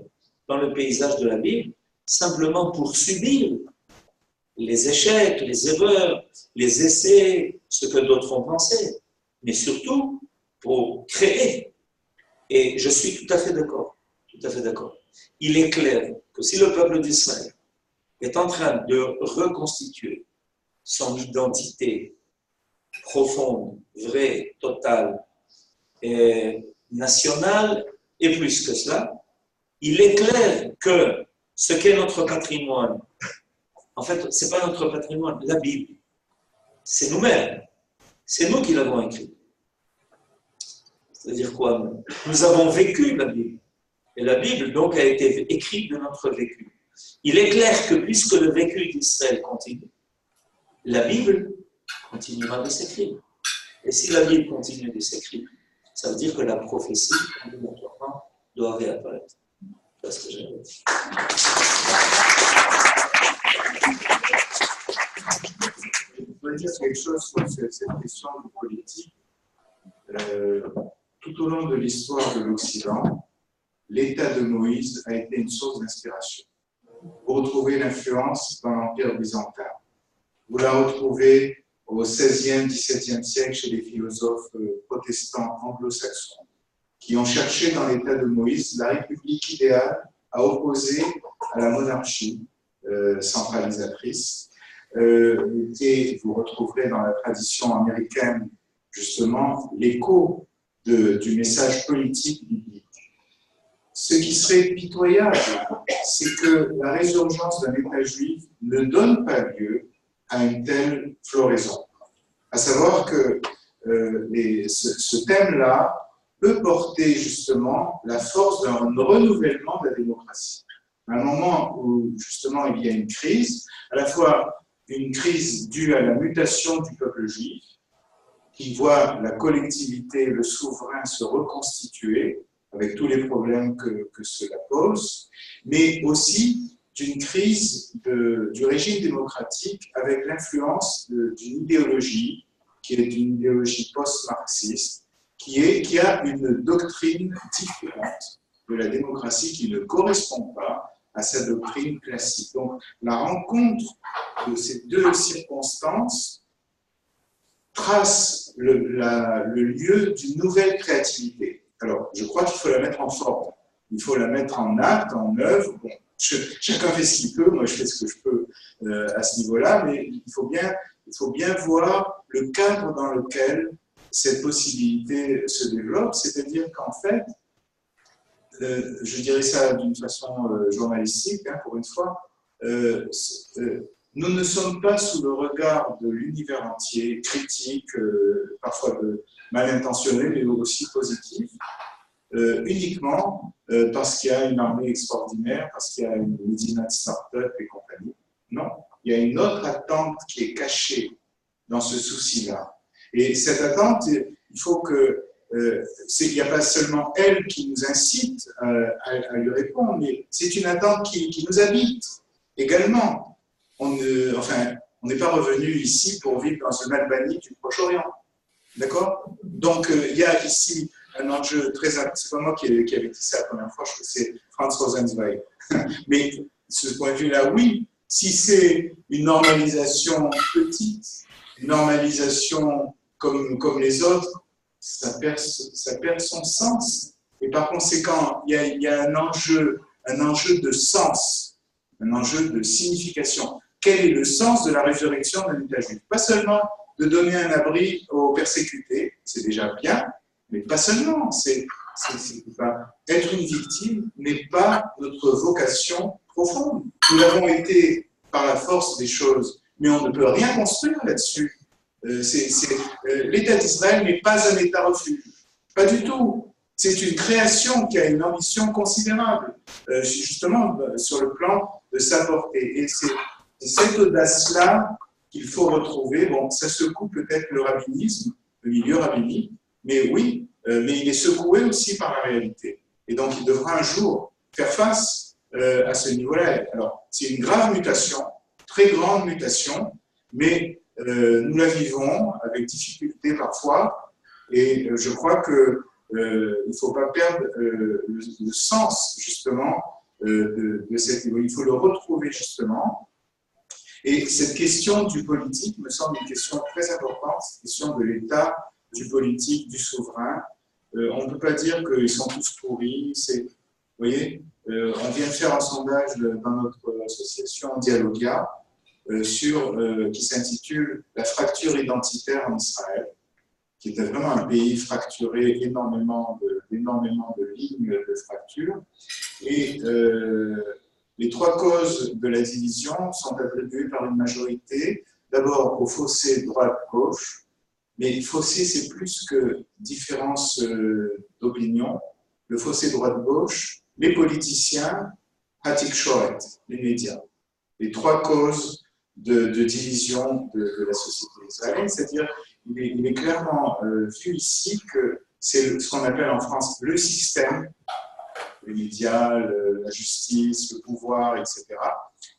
dans le paysage de la Bible, simplement pour subir les échecs, les erreurs, les essais, ce que d'autres ont pensé, mais surtout pour créer. Et je suis tout à fait d'accord, tout à fait d'accord. Il est clair que si le peuple d'Israël est en train de reconstituer son identité profonde, vraie, totale, et nationale, et plus que cela, il est clair que ce qu'est notre patrimoine, en fait, ce n'est pas notre patrimoine, la Bible, c'est nous-mêmes, c'est nous qui l'avons écrit. C'est-à-dire quoi? Nous avons vécu la Bible, et la Bible donc a été écrite de notre vécu. Il est clair que puisque le vécu d'Israël continue, la Bible continuera de s'écrire. Et si la Bible continue de s'écrire, ça veut dire que la prophétie, obligatoirement, doit réapparaître. C'est ce que j'avais dit. Je voudrais dire quelque chose sur cette question de politique. Tout au long de l'histoire de l'Occident, l'État de Moïse a été une source d'inspiration. Vous retrouvez l'influence dans l'Empire byzantin. Vous la retrouvez au XVIe, XVIIe siècle chez les philosophes protestants anglo-saxons qui ont cherché dans l'État de Moïse la république idéale à opposer à la monarchie centralisatrice. Et vous retrouverez dans la tradition américaine justement l'écho du message politique biblique. Ce qui serait pitoyable, c'est que la résurgence d'un État juif ne donne pas lieu à une telle floraison. À savoir que ce thème-là peut porter justement la force d'un renouvellement de la démocratie. À un moment où justement il y a une crise, à la fois une crise due à la mutation du peuple juif, qui voit la collectivité, le souverain se reconstituer, avec tous les problèmes que cela pose, mais aussi d'une crise du régime démocratique avec l'influence d'une idéologie qui est une idéologie post-marxiste, qui a une doctrine différente de la démocratie qui ne correspond pas à sa doctrine classique. Donc la rencontre de ces deux circonstances trace le lieu d'une nouvelle créativité. Alors, je crois qu'il faut la mettre en forme, il faut la mettre en acte, en œuvre. Bon, chacun fait ce qu'il peut, moi je fais ce que je peux à ce niveau-là, mais il faut bien voir le cadre dans lequel cette possibilité se développe, c'est-à-dire qu'en fait, je dirais ça d'une façon journalistique, hein, pour une fois, nous ne sommes pas sous le regard de l'univers entier, critique, parfois mal intentionné, mais aussi positif, uniquement parce qu'il y a une armée extraordinaire, parce qu'il y a une médina de start-up et compagnie. Non, il y a une autre attente qui est cachée dans ce souci-là. Et cette attente, il faut que... il n'y a pas seulement elle qui nous incite à lui répondre, mais c'est une attente qui nous habite également. On n'est pas revenu ici pour vivre dans une Albanie du Proche-Orient. D'accord? Donc, il y a ici un enjeu très important. C'est pas moi qui avais dit ça la première fois, je crois que c'est Franz Rosenzweig. Mais de ce point de vue-là, oui, si c'est une normalisation petite, une normalisation comme les autres, ça perd son sens. Et par conséquent, il y a un enjeu de sens un enjeu de signification. Quel est le sens de la résurrection d'un État juif? Pas seulement de donner un abri aux persécutés, c'est déjà bien, mais pas seulement. Être une victime n'est pas notre vocation profonde. Nous l'avons été par la force des choses, mais on ne peut rien construire là-dessus. L'État d'Israël n'est pas un État refuge, pas du tout. C'est une création qui a une ambition considérable, justement sur le plan de sa portée. Et c'est cette audace-là qu'il faut retrouver. Bon, ça secoue peut-être le rabbinisme, le milieu rabbinique, mais oui, mais il est secoué aussi par la réalité. Et donc, il devra un jour faire face à ce niveau-là. Alors, c'est une grave mutation, très grande mutation, mais nous la vivons avec difficulté parfois, et je crois que il ne faut pas perdre le sens, justement, de cette évolution. Il faut le retrouver, justement. Et cette question du politique me semble une question très importante, cette question de l'État, du politique, du souverain. On ne peut pas dire qu'ils sont tous pourris. Vous voyez, on vient de faire un sondage dans notre association Dialogia qui s'intitule « La fracture identitaire en Israël », qui était vraiment un pays fracturé, énormément de lignes de fracture. Et les trois causes de la division sont attribuées par une majorité, d'abord au fossé droite-gauche, mais le fossé, c'est plus que différence d'opinion. Le fossé droite-gauche, les politiciens, Hatikshort, les médias. Les trois causes de division de la société israélienne, c'est-à-dire il est clairement vu ici que c'est ce qu'on appelle en France le système, les médias, la justice, le pouvoir, etc.,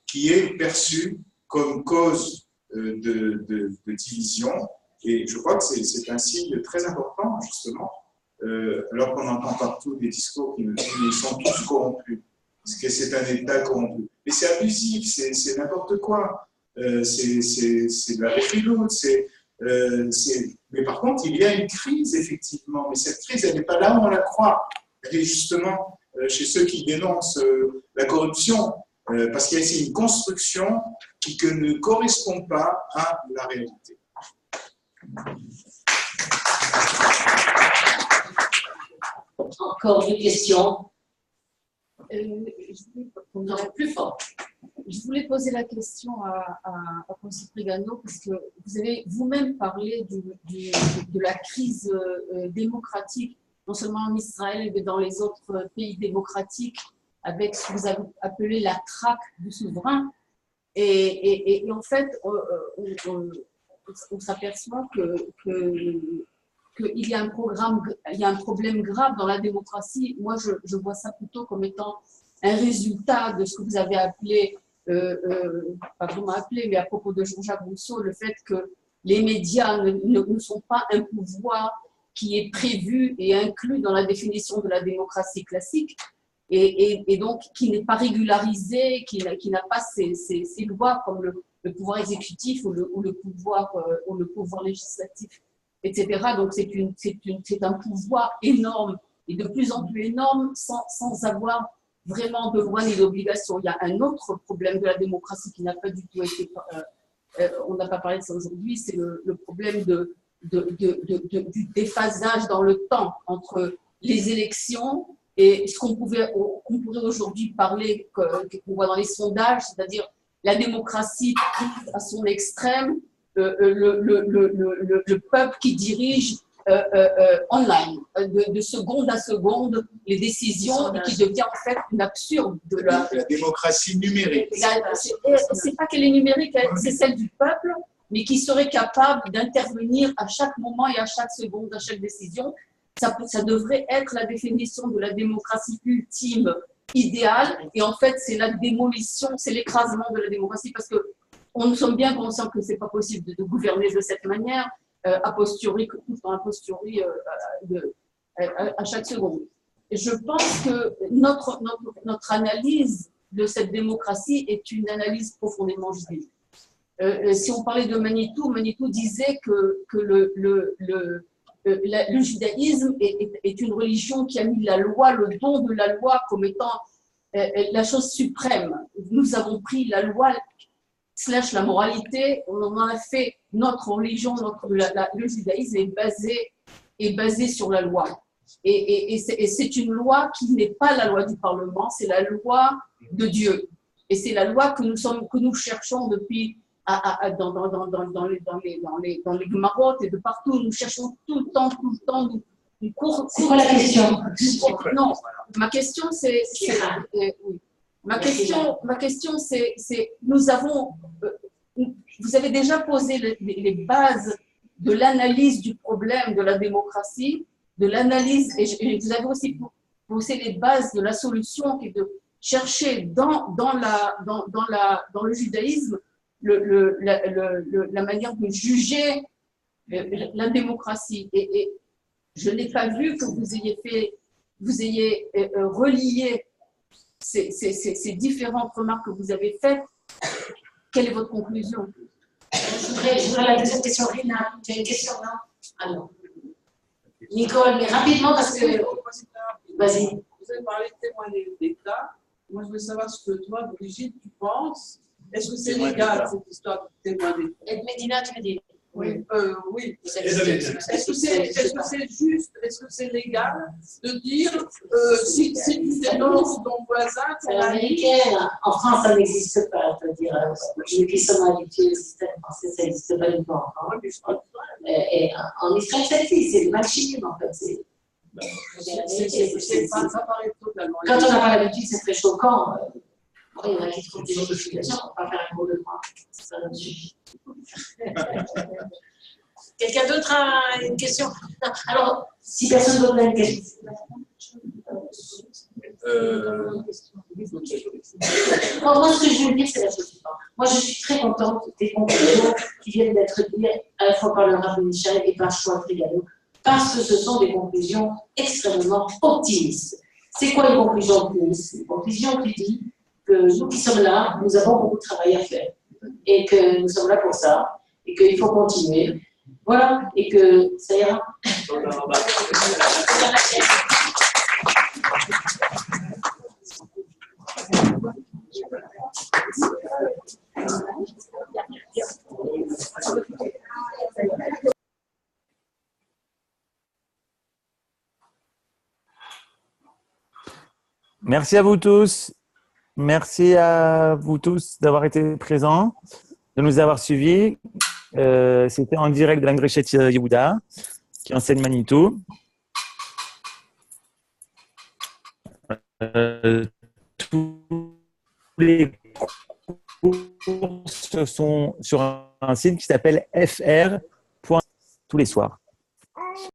qui est perçu comme cause de division. Et je crois que c'est un signe très important, justement, alors qu'on entend partout des discours qui nous disent qu'ils sont tous corrompus, parce que c'est un État corrompu. Mais c'est abusif, c'est n'importe quoi. C'est de la réfiloute, mais par contre, il y a une crise, effectivement. Mais cette crise, elle n'est pas là où on la croit. Elle est justement chez ceux qui dénoncent la corruption, parce qu'il y a ici une construction qui ne correspond pas à la réalité. Encore une question. Plus fort. Je voulais poser la question à Francis Prigano, parce que vous avez vous-même parlé de la crise démocratique, non seulement en Israël, mais dans les autres pays démocratiques, avec ce que vous avez appelé la traque du souverain. Et en fait, on s'aperçoit qu'il y a un problème grave dans la démocratie. Moi, je vois ça plutôt comme étant un résultat de ce que vous avez appelé, pas vraiment appelé, mais à propos de Jean-Jacques Rousseau, le fait que les médias ne sont pas un pouvoir qui est prévu et inclus dans la définition de la démocratie classique, et donc qui n'est pas régularisé, qui n'a pas ces lois comme le pouvoir exécutif ou le pouvoir législatif, etc. Donc c'est un pouvoir énorme et de plus en plus énorme sans avoir vraiment de loi ni d'obligation. Il y a un autre problème de la démocratie qui n'a pas du tout été, on n'a pas parlé de ça aujourd'hui, c'est le problème du déphasage dans le temps entre les élections et ce qu'on pourrait aujourd'hui parler, qu'on voit dans les sondages, c'est-à-dire la démocratie à son extrême, le peuple qui dirige online, de seconde à seconde, les décisions, et qui devient en fait une absurde de la démocratie numérique. C'est pas qu'elle est numérique, c'est celle du peuple, mais qui serait capable d'intervenir à chaque moment et à chaque seconde, à chaque décision. Ça devrait être la définition de la démocratie ultime, idéale, et en fait, c'est la démolition, c'est l'écrasement de la démocratie, parce que nous sommes bien conscients que c'est pas possible de gouverner de cette manière, a posteriori, à chaque seconde. Et je pense que notre analyse de cette démocratie est une analyse profondément juive. Si on parlait de Manitou disait que le judaïsme est une religion qui a mis la loi, le don de la loi, comme étant la chose suprême. Nous avons pris la loi / la moralité, on en a fait notre religion, le judaïsme est basé sur la loi. Et c'est une loi qui n'est pas la loi du Parlement, c'est la loi de Dieu. Et c'est la loi que nous cherchons depuis dans les Gemarot et de partout. Nous cherchons tout le temps. C'est quoi la question? Non, ma question c'est oui. Ma question c'est nous avons vous avez déjà posé les bases de l'analyse du problème de la démocratie, de l'analyse, et vous avez aussi posé les bases de la solution qui est de chercher dans le judaïsme la manière de juger la démocratie. Et je n'ai pas vu que vous ayez relié ces différentes remarques que vous avez faites. Quelle est votre conclusion? Je voudrais la deuxième question. Rina, tu as une question, non? Ah non. Nicole, mais rapidement parce que... Vas-y. Vous avez parlé de témoin d'État. Moi, je veux savoir ce que toi, Brigitte, tu penses. Est-ce que c'est légal, cette histoire de témoin d'État? Et Médina, tu veux dire? Oui. Oui. Est-ce que c'est juste, est-ce que c'est légal de dire si tu dénonces ton voisin, c'est américaine. En France, ça n'existe pas. C'est-à-dire, nous qui sommes habitués au système français, ça n'existe pas du tout en France. Et en Israël, ça existe, c'est le machisme en fait. Ça paraît totalement. Quand on n'a pas l'habitude, c'est très choquant. Il y en a qui trouvent des justifications, on va faire un cours de droit. C'est ça notre sujet. Quelqu'un d'autre a une question? Non. Alors, si personne d'autre a une question. Moi, ce que je veux dire, c'est la chose suivante. Moi, je suis très contente des conclusions qui viennent d'être dites à la fois par le Rav Michel et par Choix Trigano, parce que ce sont des conclusions extrêmement optimistes. C'est quoi une conclusion optimiste? Une conclusion qui dit que nous qui sommes là, nous avons beaucoup de travail à faire et que nous sommes là pour ça et qu'il faut continuer. Voilà, et que ça ira. Merci à vous tous. Merci à vous tous d'avoir été présents, de nous avoir suivis. C'était en direct de l'Andrechet Yehuda, qui enseigne Manitou. Tous les cours sont sur un site qui s'appelle fr. tous les soirs.